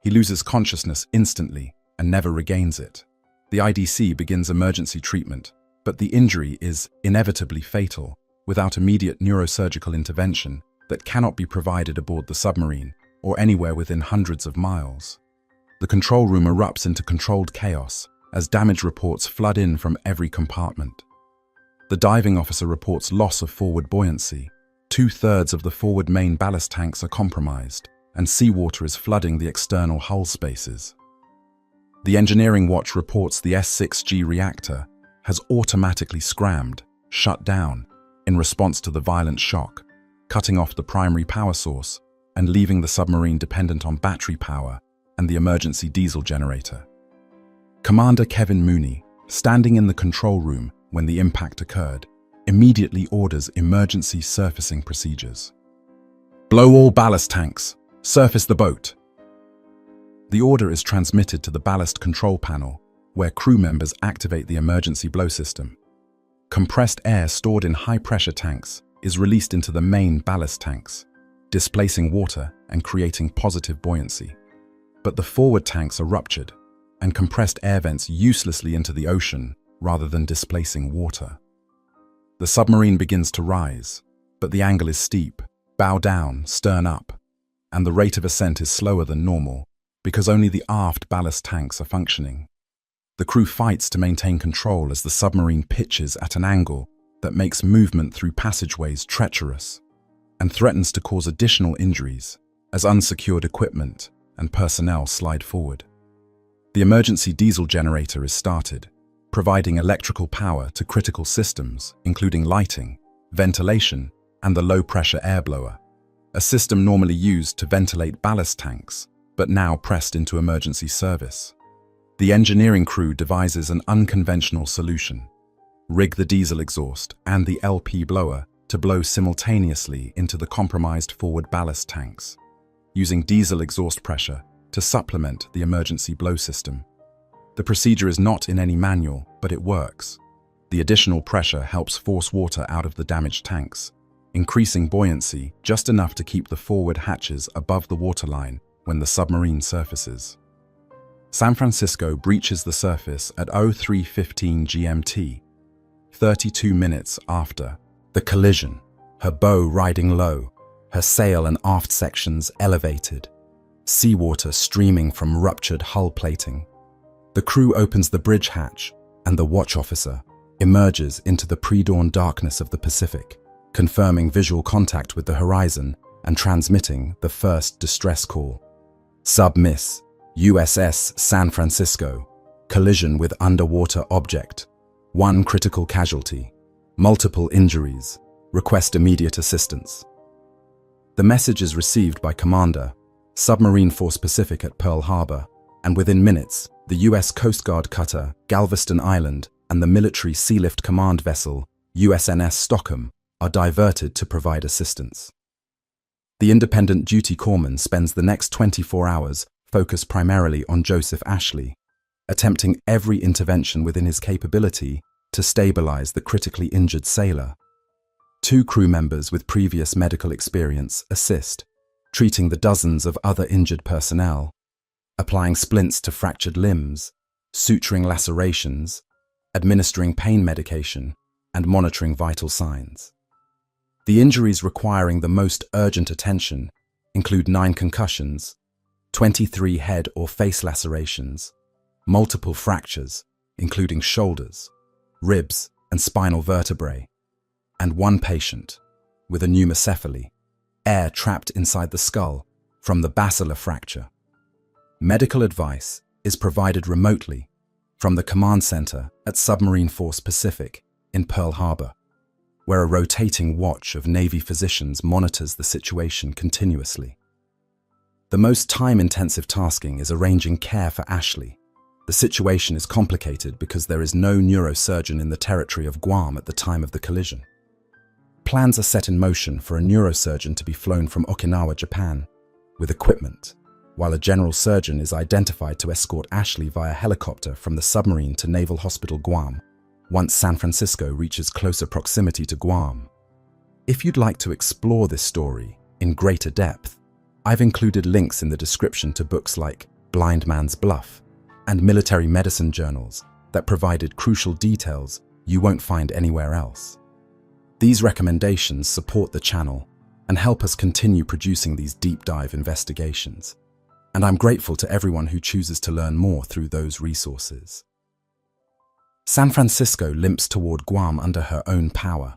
He loses consciousness instantly and never regains it. The IDC begins emergency treatment, but the injury is inevitably fatal without immediate neurosurgical intervention that cannot be provided aboard the submarine or anywhere within hundreds of miles. The control room erupts into controlled chaos as damage reports flood in from every compartment. The diving officer reports loss of forward buoyancy. 2/3 of the forward main ballast tanks are compromised, and seawater is flooding the external hull spaces. The engineering watch reports the S6G reactor has automatically scrammed, shut down, in response to the violent shock, cutting off the primary power source and leaving the submarine dependent on battery power and the emergency diesel generator. Commander Kevin Mooney, standing in the control room when the impact occurred, immediately orders emergency surfacing procedures. Blow all ballast tanks. Surface the boat. The order is transmitted to the ballast control panel, where crew members activate the emergency blow system. Compressed air stored in high-pressure tanks is released into the main ballast tanks, displacing water and creating positive buoyancy. But the forward tanks are ruptured, and compressed air vents uselessly into the ocean rather than displacing water. The submarine begins to rise, but the angle is steep, bow down, stern up, and the rate of ascent is slower than normal because only the aft ballast tanks are functioning. The crew fights to maintain control as the submarine pitches at an angle that makes movement through passageways treacherous and threatens to cause additional injuries as unsecured equipment and personnel slide forward. The emergency diesel generator is started, providing electrical power to critical systems, including lighting, ventilation, and the low-pressure air blower, a system normally used to ventilate ballast tanks, but now pressed into emergency service. The engineering crew devises an unconventional solution: rig the diesel exhaust and the LP blower to blow simultaneously into the compromised forward ballast tanks, using diesel exhaust pressure to supplement the emergency blow system. The procedure is not in any manual, but it works. The additional pressure helps force water out of the damaged tanks, increasing buoyancy just enough to keep the forward hatches above the waterline when the submarine surfaces. San Francisco breaches the surface at 03:15 GMT, 32 minutes after the collision, her bow riding low, her sail and aft sections elevated, seawater streaming from ruptured hull plating. The crew opens the bridge hatch, and the watch officer emerges into the pre-dawn darkness of the Pacific, confirming visual contact with the horizon and transmitting the first distress call. Submiss, USS San Francisco, collision with underwater object, 1 critical casualty, multiple injuries, request immediate assistance. The message is received by Commander, Submarine Force Pacific at Pearl Harbor, and within minutes, the U.S. Coast Guard cutter Galveston Island and the military Sealift Command vessel USNS Stockholm are diverted to provide assistance. The independent duty corpsman spends the next 24 hours focused primarily on Joseph Ashley, attempting every intervention within his capability to stabilize the critically injured sailor. 2 crew members with previous medical experience assist, treating the dozens of other injured personnel, applying splints to fractured limbs, suturing lacerations, administering pain medication, and monitoring vital signs. The injuries requiring the most urgent attention include 9 concussions, 23 head or face lacerations, multiple fractures, including shoulders, ribs, and spinal vertebrae, and 1 patient with a pneumocephaly, air trapped inside the skull from the basilar fracture. Medical advice is provided remotely from the command center at Submarine Force Pacific in Pearl Harbor, where a rotating watch of Navy physicians monitors the situation continuously. The most time-intensive tasking is arranging care for Ashley. The situation is complicated because there is no neurosurgeon in the territory of Guam at the time of the collision. Plans are set in motion for a neurosurgeon to be flown from Okinawa, Japan, with equipment, while a general surgeon is identified to escort Ashley via helicopter from the submarine to Naval Hospital Guam, once San Francisco reaches closer proximity to Guam. If you'd like to explore this story in greater depth, I've included links in the description to books like Blind Man's Bluff and military medicine journals that provided crucial details you won't find anywhere else. These recommendations support the channel and help us continue producing these deep dive investigations, and I'm grateful to everyone who chooses to learn more through those resources. San Francisco limps toward Guam under her own power,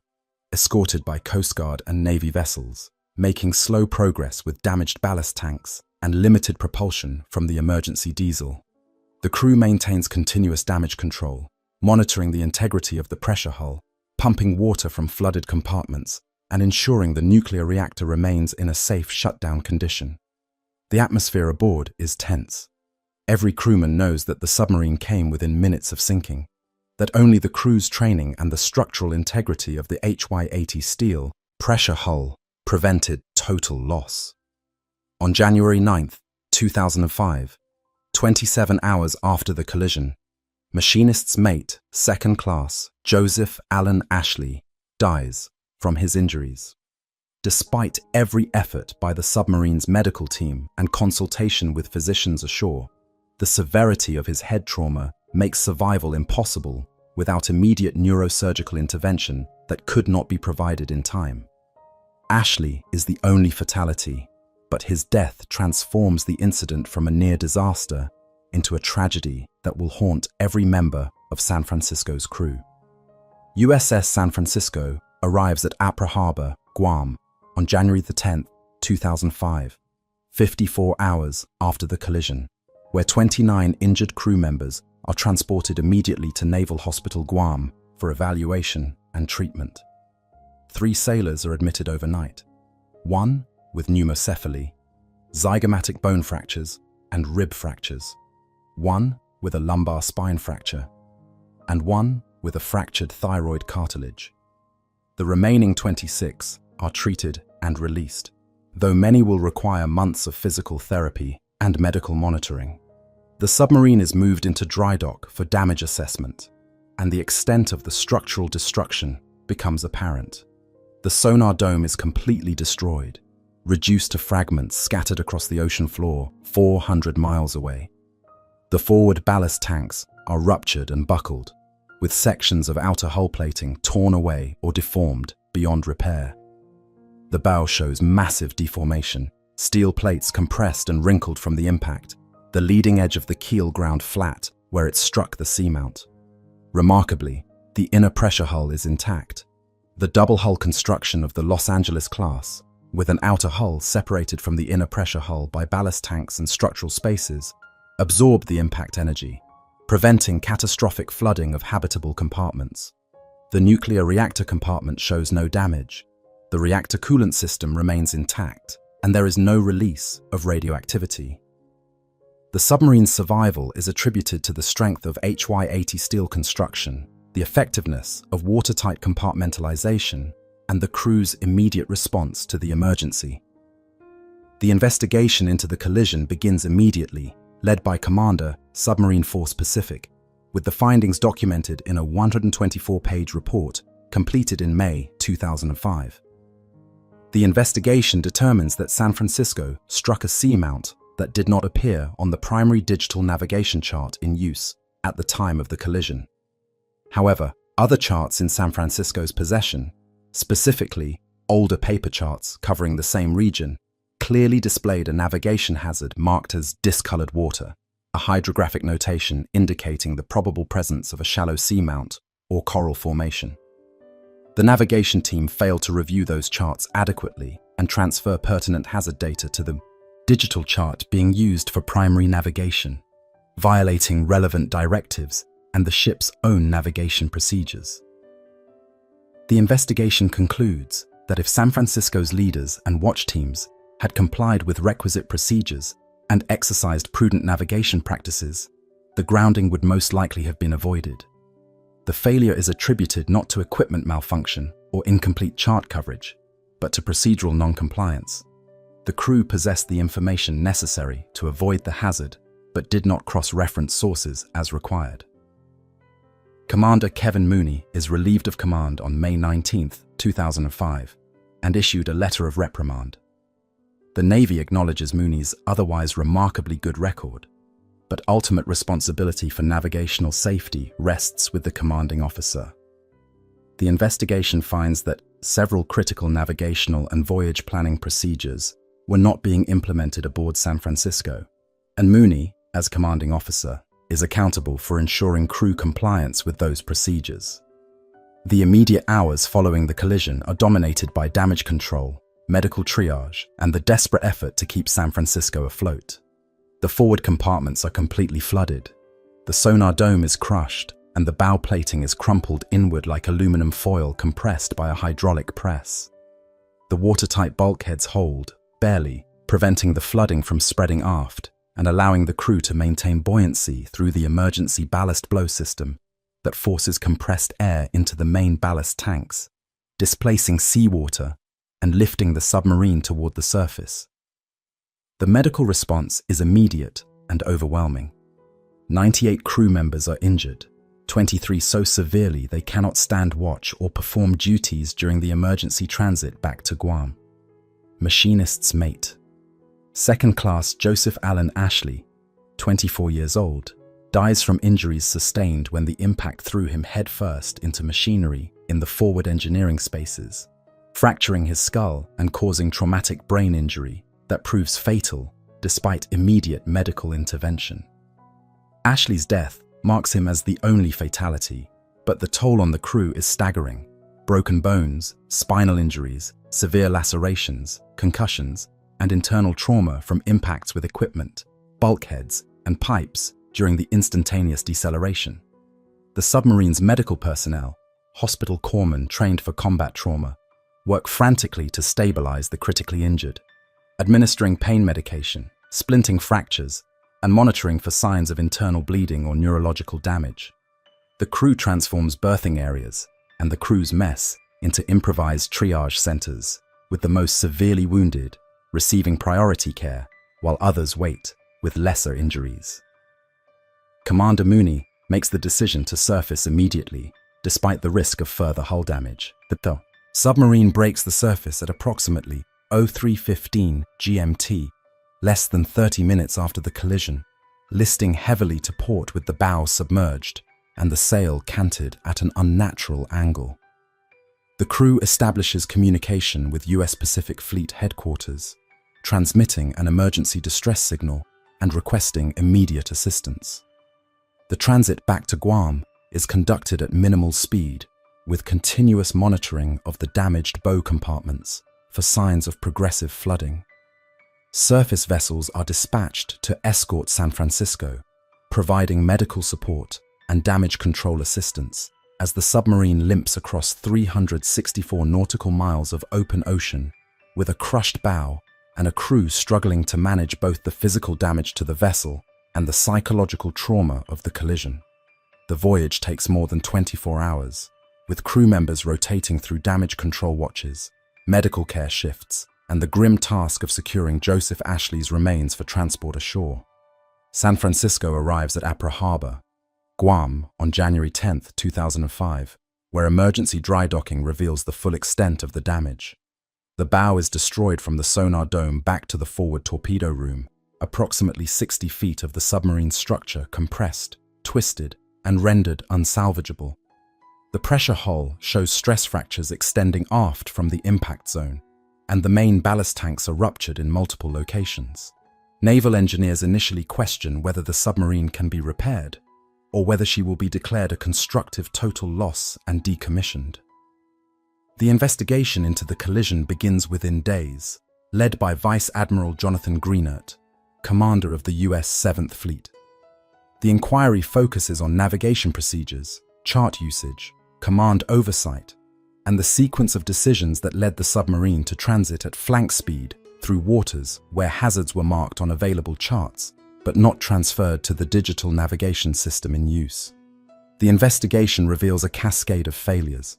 escorted by Coast Guard and Navy vessels, making slow progress with damaged ballast tanks and limited propulsion from the emergency diesel. The crew maintains continuous damage control, monitoring the integrity of the pressure hull, pumping water from flooded compartments, and ensuring the nuclear reactor remains in a safe shutdown condition. The atmosphere aboard is tense, Every crewman knows that the submarine came within minutes of sinking, that only the crew's training and the structural integrity of the HY-80 steel pressure hull prevented total loss. On January 9, 2005, 27 hours after the collision, machinist's mate, second class Joseph Allen Ashley, dies from his injuries. Despite every effort by the submarine's medical team and consultation with physicians ashore, the severity of his head trauma makes survival impossible without immediate neurosurgical intervention that could not be provided in time. Ashley is the only fatality, but his death transforms the incident from a near disaster into a tragedy that will haunt every member of San Francisco's crew. USS San Francisco arrives at Apra Harbor, Guam, on January 10, 2005, 54 hours after the collision, where 29 injured crew members are transported immediately to Naval Hospital Guam for evaluation and treatment. 3 sailors are admitted overnight, 1 with pneumocephaly, zygomatic bone fractures and rib fractures, 1 with a lumbar spine fracture, and 1 with a fractured thyroid cartilage. The remaining 26 are treated and released, though many will require months of physical therapy and medical monitoring. The submarine is moved into dry dock for damage assessment, and the extent of the structural destruction becomes apparent. The sonar dome is completely destroyed, reduced to fragments scattered across the ocean floor 400 miles away. The forward ballast tanks are ruptured and buckled, with sections of outer hull plating torn away or deformed beyond repair. The bow shows massive deformation, steel plates compressed and wrinkled from the impact, the leading edge of the keel ground flat where it struck the seamount. Remarkably, the inner pressure hull is intact. The double hull construction of the Los Angeles class, with an outer hull separated from the inner pressure hull by ballast tanks and structural spaces, absorbed the impact energy, preventing catastrophic flooding of habitable compartments. The nuclear reactor compartment shows no damage. The reactor coolant system remains intact, and there is no release of radioactivity. The submarine's survival is attributed to the strength of HY-80 steel construction, the effectiveness of watertight compartmentalization, and the crew's immediate response to the emergency. The investigation into the collision begins immediately, led by Commander, Submarine Force Pacific, with the findings documented in a 124-page report completed in May 2005. The investigation determines that San Francisco struck a seamount that did not appear on the primary digital navigation chart in use at the time of the collision. However, other charts in San Francisco's possession, specifically older paper charts covering the same region, clearly displayed a navigation hazard marked as discolored water, a hydrographic notation indicating the probable presence of a shallow seamount or coral formation. The navigation team failed to review those charts adequately and transfer pertinent hazard data to the digital chart being used for primary navigation, violating relevant directives and the ship's own navigation procedures. The investigation concludes that if San Francisco's leaders and watch teams had complied with requisite procedures and exercised prudent navigation practices, the grounding would most likely have been avoided. The failure is attributed not to equipment malfunction or incomplete chart coverage, but to procedural non-compliance. The crew possessed the information necessary to avoid the hazard, but did not cross-reference sources as required. Commander Kevin Mooney is relieved of command on May 19, 2005, and issued a letter of reprimand. The Navy acknowledges Mooney's otherwise remarkably good record, but ultimate responsibility for navigational safety rests with the commanding officer. The investigation finds that several critical navigational and voyage planning procedures were not being implemented aboard San Francisco, and Mooney, as commanding officer, is accountable for ensuring crew compliance with those procedures. The immediate hours following the collision are dominated by damage control, medical triage, and the desperate effort to keep San Francisco afloat. The forward compartments are completely flooded. The sonar dome is crushed, and the bow plating is crumpled inward like aluminum foil compressed by a hydraulic press. The watertight bulkheads hold, barely, preventing the flooding from spreading aft, and allowing the crew to maintain buoyancy through the emergency ballast blow system that forces compressed air into the main ballast tanks, displacing seawater and lifting the submarine toward the surface. The medical response is immediate and overwhelming. 98 crew members are injured, 23 so severely they cannot stand watch or perform duties during the emergency transit back to Guam. Machinist's mate. Second Class Joseph Allen Ashley, 24 years old, dies from injuries sustained when the impact threw him headfirst into machinery in the forward engineering spaces, fracturing his skull and causing traumatic brain injury that proves fatal despite immediate medical intervention. Ashley's death marks him as the only fatality, but the toll on the crew is staggering. Broken bones, spinal injuries, severe lacerations, concussions, and internal trauma from impacts with equipment, bulkheads, and pipes during the instantaneous deceleration. The submarine's medical personnel, hospital corpsmen trained for combat trauma, work frantically to stabilize the critically injured, administering pain medication, splinting fractures, and monitoring for signs of internal bleeding or neurological damage. The crew transforms berthing areas and the crew's mess into improvised triage centers, with the most severely wounded receiving priority care while others wait with lesser injuries. Commander Mooney makes the decision to surface immediately, despite the risk of further hull damage. The submarine breaks the surface at approximately 03:15 GMT, less than 30 minutes after the collision, listing heavily to port with the bow submerged and the sail canted at an unnatural angle. The crew establishes communication with US Pacific Fleet headquarters, transmitting an emergency distress signal and requesting immediate assistance. The transit back to Guam is conducted at minimal speed, with continuous monitoring of the damaged bow compartments for signs of progressive flooding. Surface vessels are dispatched to escort San Francisco, providing medical support and damage control assistance as the submarine limps across 364 nautical miles of open ocean with a crushed bow and a crew struggling to manage both the physical damage to the vessel and the psychological trauma of the collision. The voyage takes more than 24 hours, with crew members rotating through damage control watches, medical care shifts, and the grim task of securing Joseph Ashley's remains for transport ashore. San Francisco arrives at Apra Harbor, Guam, on January 10, 2005, where emergency dry docking reveals the full extent of the damage. The bow is destroyed from the sonar dome back to the forward torpedo room, approximately 60 feet of the submarine's structure compressed, twisted, and rendered unsalvageable. The pressure hull shows stress fractures extending aft from the impact zone, and the main ballast tanks are ruptured in multiple locations. Naval engineers initially question whether the submarine can be repaired, or whether she will be declared a constructive total loss and decommissioned. The investigation into the collision begins within days, led by Vice Admiral Jonathan Greenert, commander of the US 7th Fleet. The inquiry focuses on navigation procedures, chart usage, command oversight, and the sequence of decisions that led the submarine to transit at flank speed through waters where hazards were marked on available charts, but not transferred to the digital navigation system in use. The investigation reveals a cascade of failures: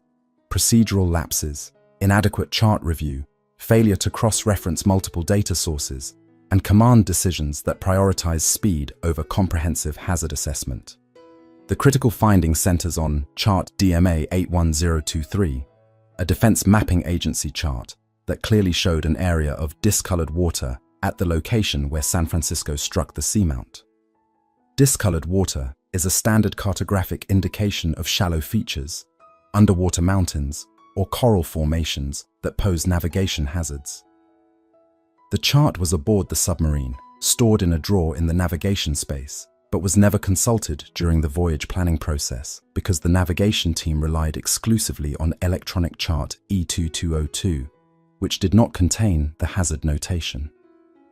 procedural lapses, inadequate chart review, failure to cross-reference multiple data sources, and command decisions that prioritize speed over comprehensive hazard assessment. The critical finding centers on Chart DMA 81023, a Defense Mapping Agency chart that clearly showed an area of discolored water at the location where San Francisco struck the seamount. Discolored water is a standard cartographic indication of shallow features, underwater mountains, or coral formations that pose navigation hazards. The chart was aboard the submarine, stored in a drawer in the navigation space, but was never consulted during the voyage planning process because the navigation team relied exclusively on electronic chart E2202, which did not contain the hazard notation.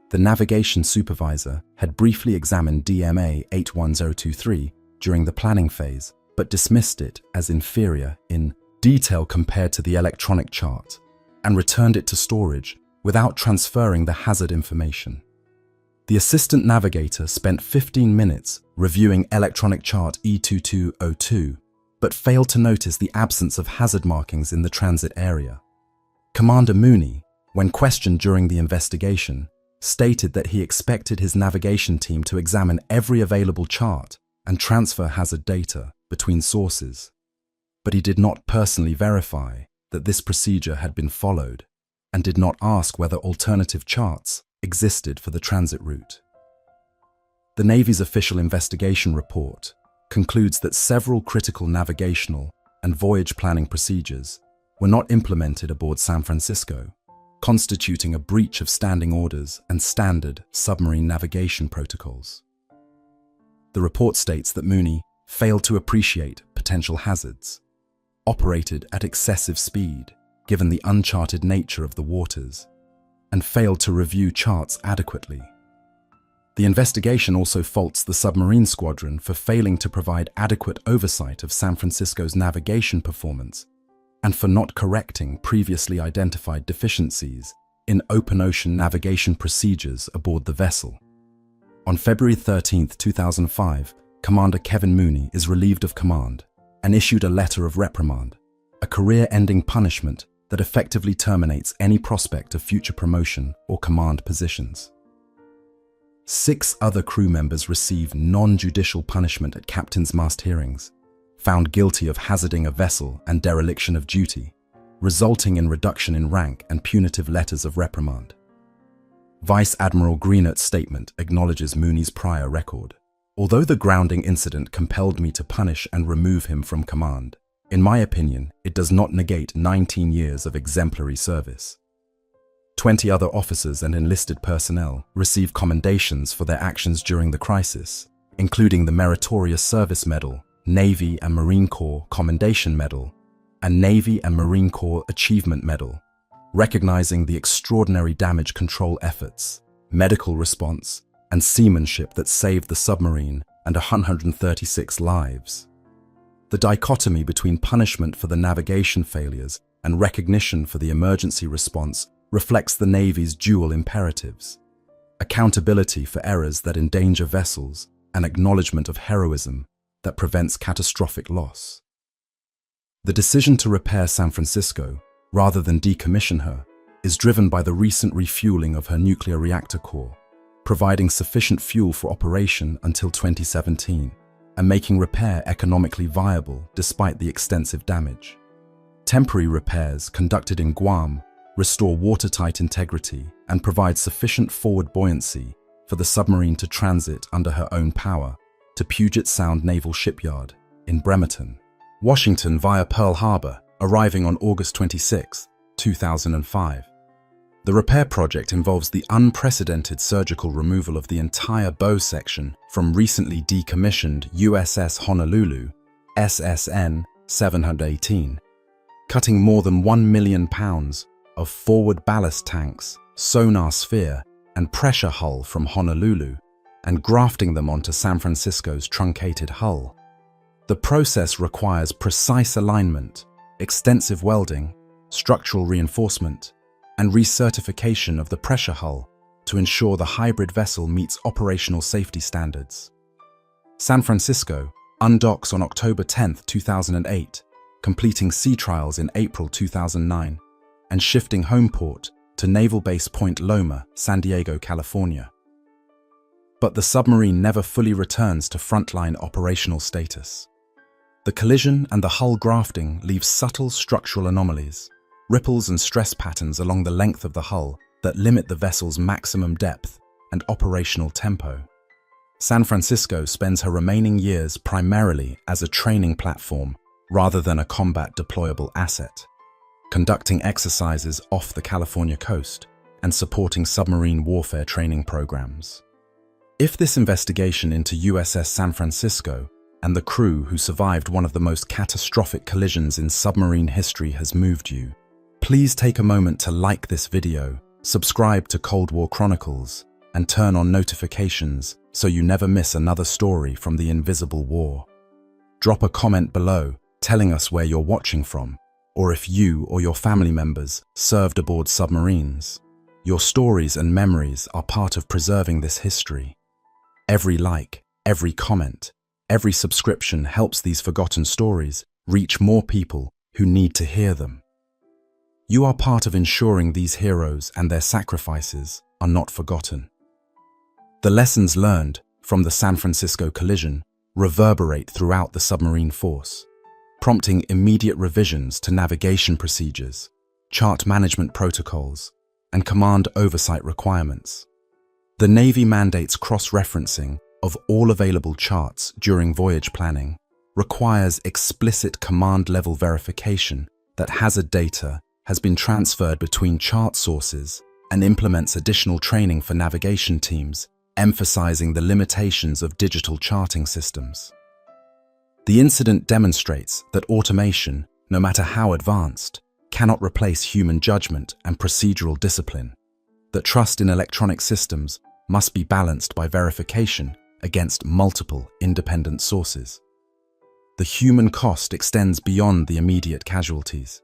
The navigation supervisor had briefly examined DMA 81023 during the planning phase, but dismissed it as inferior in detail compared to the electronic chart, and returned it to storage without transferring the hazard information. The assistant navigator spent 15 minutes reviewing electronic chart E2202, but failed to notice the absence of hazard markings in the transit area. Commander Mooney, when questioned during the investigation, stated that he expected his navigation team to examine every available chart and transfer hazard data between sources, but he did not personally verify that this procedure had been followed and did not ask whether alternative charts existed for the transit route. The Navy's official investigation report concludes that several critical navigational and voyage planning procedures were not implemented aboard San Francisco, constituting a breach of standing orders and standard submarine navigation protocols. The report states that Mooney failed to appreciate potential hazards, operated at excessive speed given the uncharted nature of the waters, and failed to review charts adequately. The investigation also faults the submarine squadron for failing to provide adequate oversight of San Francisco's navigation performance and for not correcting previously identified deficiencies in open ocean navigation procedures aboard the vessel. On February 13, 2005, Commander Kevin Mooney is relieved of command and issued a letter of reprimand, a career-ending punishment that effectively terminates any prospect of future promotion or command positions. 6 other crew members received non-judicial punishment at captain's mast hearings, found guilty of hazarding a vessel and dereliction of duty, resulting in reduction in rank and punitive letters of reprimand. Vice Admiral Greenert's statement acknowledges Mooney's prior record. Although the grounding incident compelled me to punish and remove him from command, in my opinion, it does not negate 19 years of exemplary service. 20 other officers and enlisted personnel received commendations for their actions during the crisis, including the Meritorious Service Medal, Navy and Marine Corps Commendation Medal, and Navy and Marine Corps Achievement Medal, recognizing the extraordinary damage control efforts, medical response, and seamanship that saved the submarine and 136 lives. The dichotomy between punishment for the navigation failures and recognition for the emergency response reflects the Navy's dual imperatives: accountability for errors that endanger vessels and acknowledgement of heroism that prevents catastrophic loss. The decision to repair San Francisco, rather than decommission her, is driven by the recent refueling of her nuclear reactor core, providing sufficient fuel for operation until 2017, and making repair economically viable despite the extensive damage. Temporary repairs conducted in Guam restore watertight integrity and provide sufficient forward buoyancy for the submarine to transit under her own power to Puget Sound Naval Shipyard in Bremerton, Washington via Pearl Harbor, arriving on August 26, 2005. The repair project involves the unprecedented surgical removal of the entire bow section from recently decommissioned USS Honolulu, SSN 718, cutting more than 1 million pounds of forward ballast tanks, sonar sphere, and pressure hull from Honolulu, and grafting them onto San Francisco's truncated hull. The process requires precise alignment, extensive welding, structural reinforcement, and recertification of the pressure hull to ensure the hybrid vessel meets operational safety standards. San Francisco undocks on October 10, 2008, completing sea trials in April 2009, and shifting home port to Naval Base Point Loma, San Diego, California. But the submarine never fully returns to frontline operational status. The collision and the hull grafting leave subtle structural anomalies, ripples and stress patterns along the length of the hull that limit the vessel's maximum depth and operational tempo. San Francisco spends her remaining years primarily as a training platform rather than a combat deployable asset, conducting exercises off the California coast and supporting submarine warfare training programs. If this investigation into USS San Francisco and the crew who survived one of the most catastrophic collisions in submarine history has moved you, please take a moment to like this video, subscribe to Cold War Chronicles, and turn on notifications so you never miss another story from the invisible war. Drop a comment below telling us where you're watching from, or if you or your family members served aboard submarines. Your stories and memories are part of preserving this history. Every like, every comment, every subscription helps these forgotten stories reach more people who need to hear them. You are part of ensuring these heroes and their sacrifices are not forgotten. The lessons learned from the San Francisco collision reverberate throughout the submarine force, prompting immediate revisions to navigation procedures, chart management protocols, and command oversight requirements. The Navy mandates cross-referencing of all available charts during voyage planning, requires explicit command-level verification that hazard data has been transferred between chart sources, and implements additional training for navigation teams, emphasizing the limitations of digital charting systems. The incident demonstrates that automation, no matter how advanced, cannot replace human judgment and procedural discipline, that trust in electronic systems must be balanced by verification against multiple independent sources. The human cost extends beyond the immediate casualties.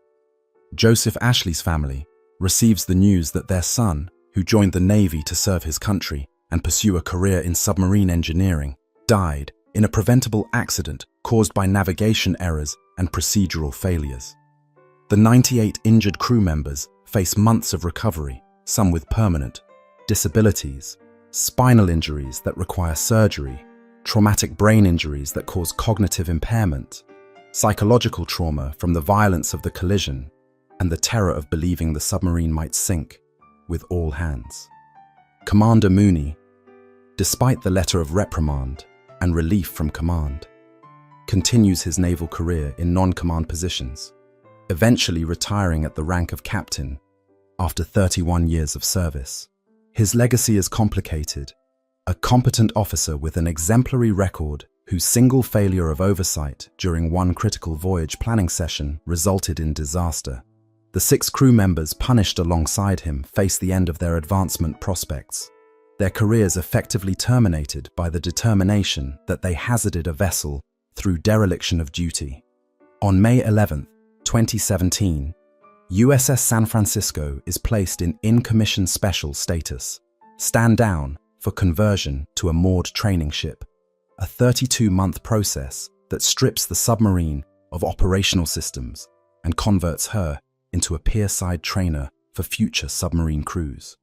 Joseph Ashley's family receives the news that their son, who joined the Navy to serve his country and pursue a career in submarine engineering, died in a preventable accident caused by navigation errors and procedural failures. The 98 injured crew members face months of recovery, some with permanent disabilities, spinal injuries that require surgery, traumatic brain injuries that cause cognitive impairment, psychological trauma from the violence of the collision, and the terror of believing the submarine might sink with all hands. Commander Mooney, despite the letter of reprimand and relief from command, continues his naval career in non-command positions, eventually retiring at the rank of captain after 31 years of service. His legacy is complicated. A competent officer with an exemplary record whose single failure of oversight during one critical voyage planning session resulted in disaster. The 6 crew members punished alongside him face the end of their advancement prospects, their careers effectively terminated by the determination that they hazarded a vessel through dereliction of duty. On May 11, 2017, USS San Francisco is placed in commission special status, stand down, for conversion to a moored training ship, a 32-month process that strips the submarine of operational systems and converts her into a pierside trainer for future submarine crews.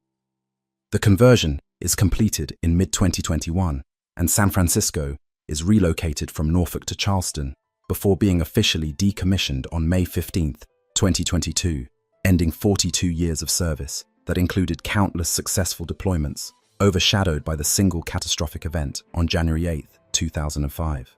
The conversion is completed in mid-2021, and San Francisco is relocated from Norfolk to Charleston before being officially decommissioned on May 15, 2022, ending 42 years of service that included countless successful deployments, overshadowed by the single catastrophic event on January 8, 2005.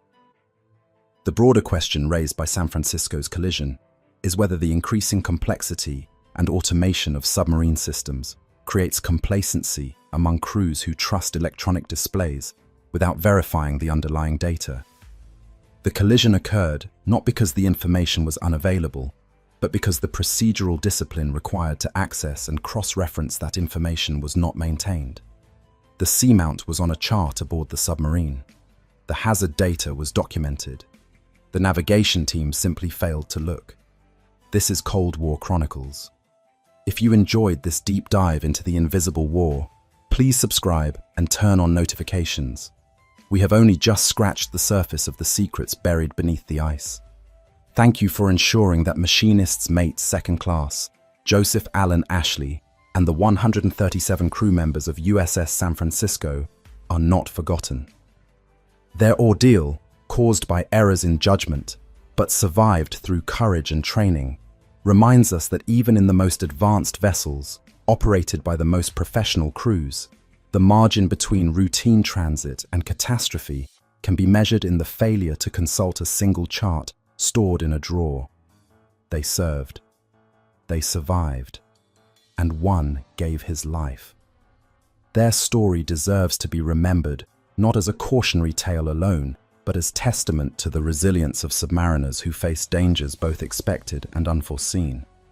The broader question raised by San Francisco's collision is whether the increasing complexity and automation of submarine systems creates complacency among crews who trust electronic displays without verifying the underlying data. The collision occurred not because the information was unavailable, but because the procedural discipline required to access and cross-reference that information was not maintained. The seamount was on a chart aboard the submarine. The hazard data was documented. The navigation team simply failed to look. This is Cold War Chronicles. If you enjoyed this deep dive into the invisible war, please subscribe and turn on notifications. We have only just scratched the surface of the secrets buried beneath the ice. Thank you for ensuring that Machinist's Mate Second Class, Joseph Allen Ashley, and the 137 crew members of USS San Francisco are not forgotten. Their ordeal, caused by errors in judgment, but survived through courage and training, reminds us that even in the most advanced vessels, operated by the most professional crews, the margin between routine transit and catastrophe can be measured in the failure to consult a single chart stored in a drawer. They served. They survived. And one gave his life. Their story deserves to be remembered not as a cautionary tale alone, but as testament to the resilience of submariners who face dangers both expected and unforeseen.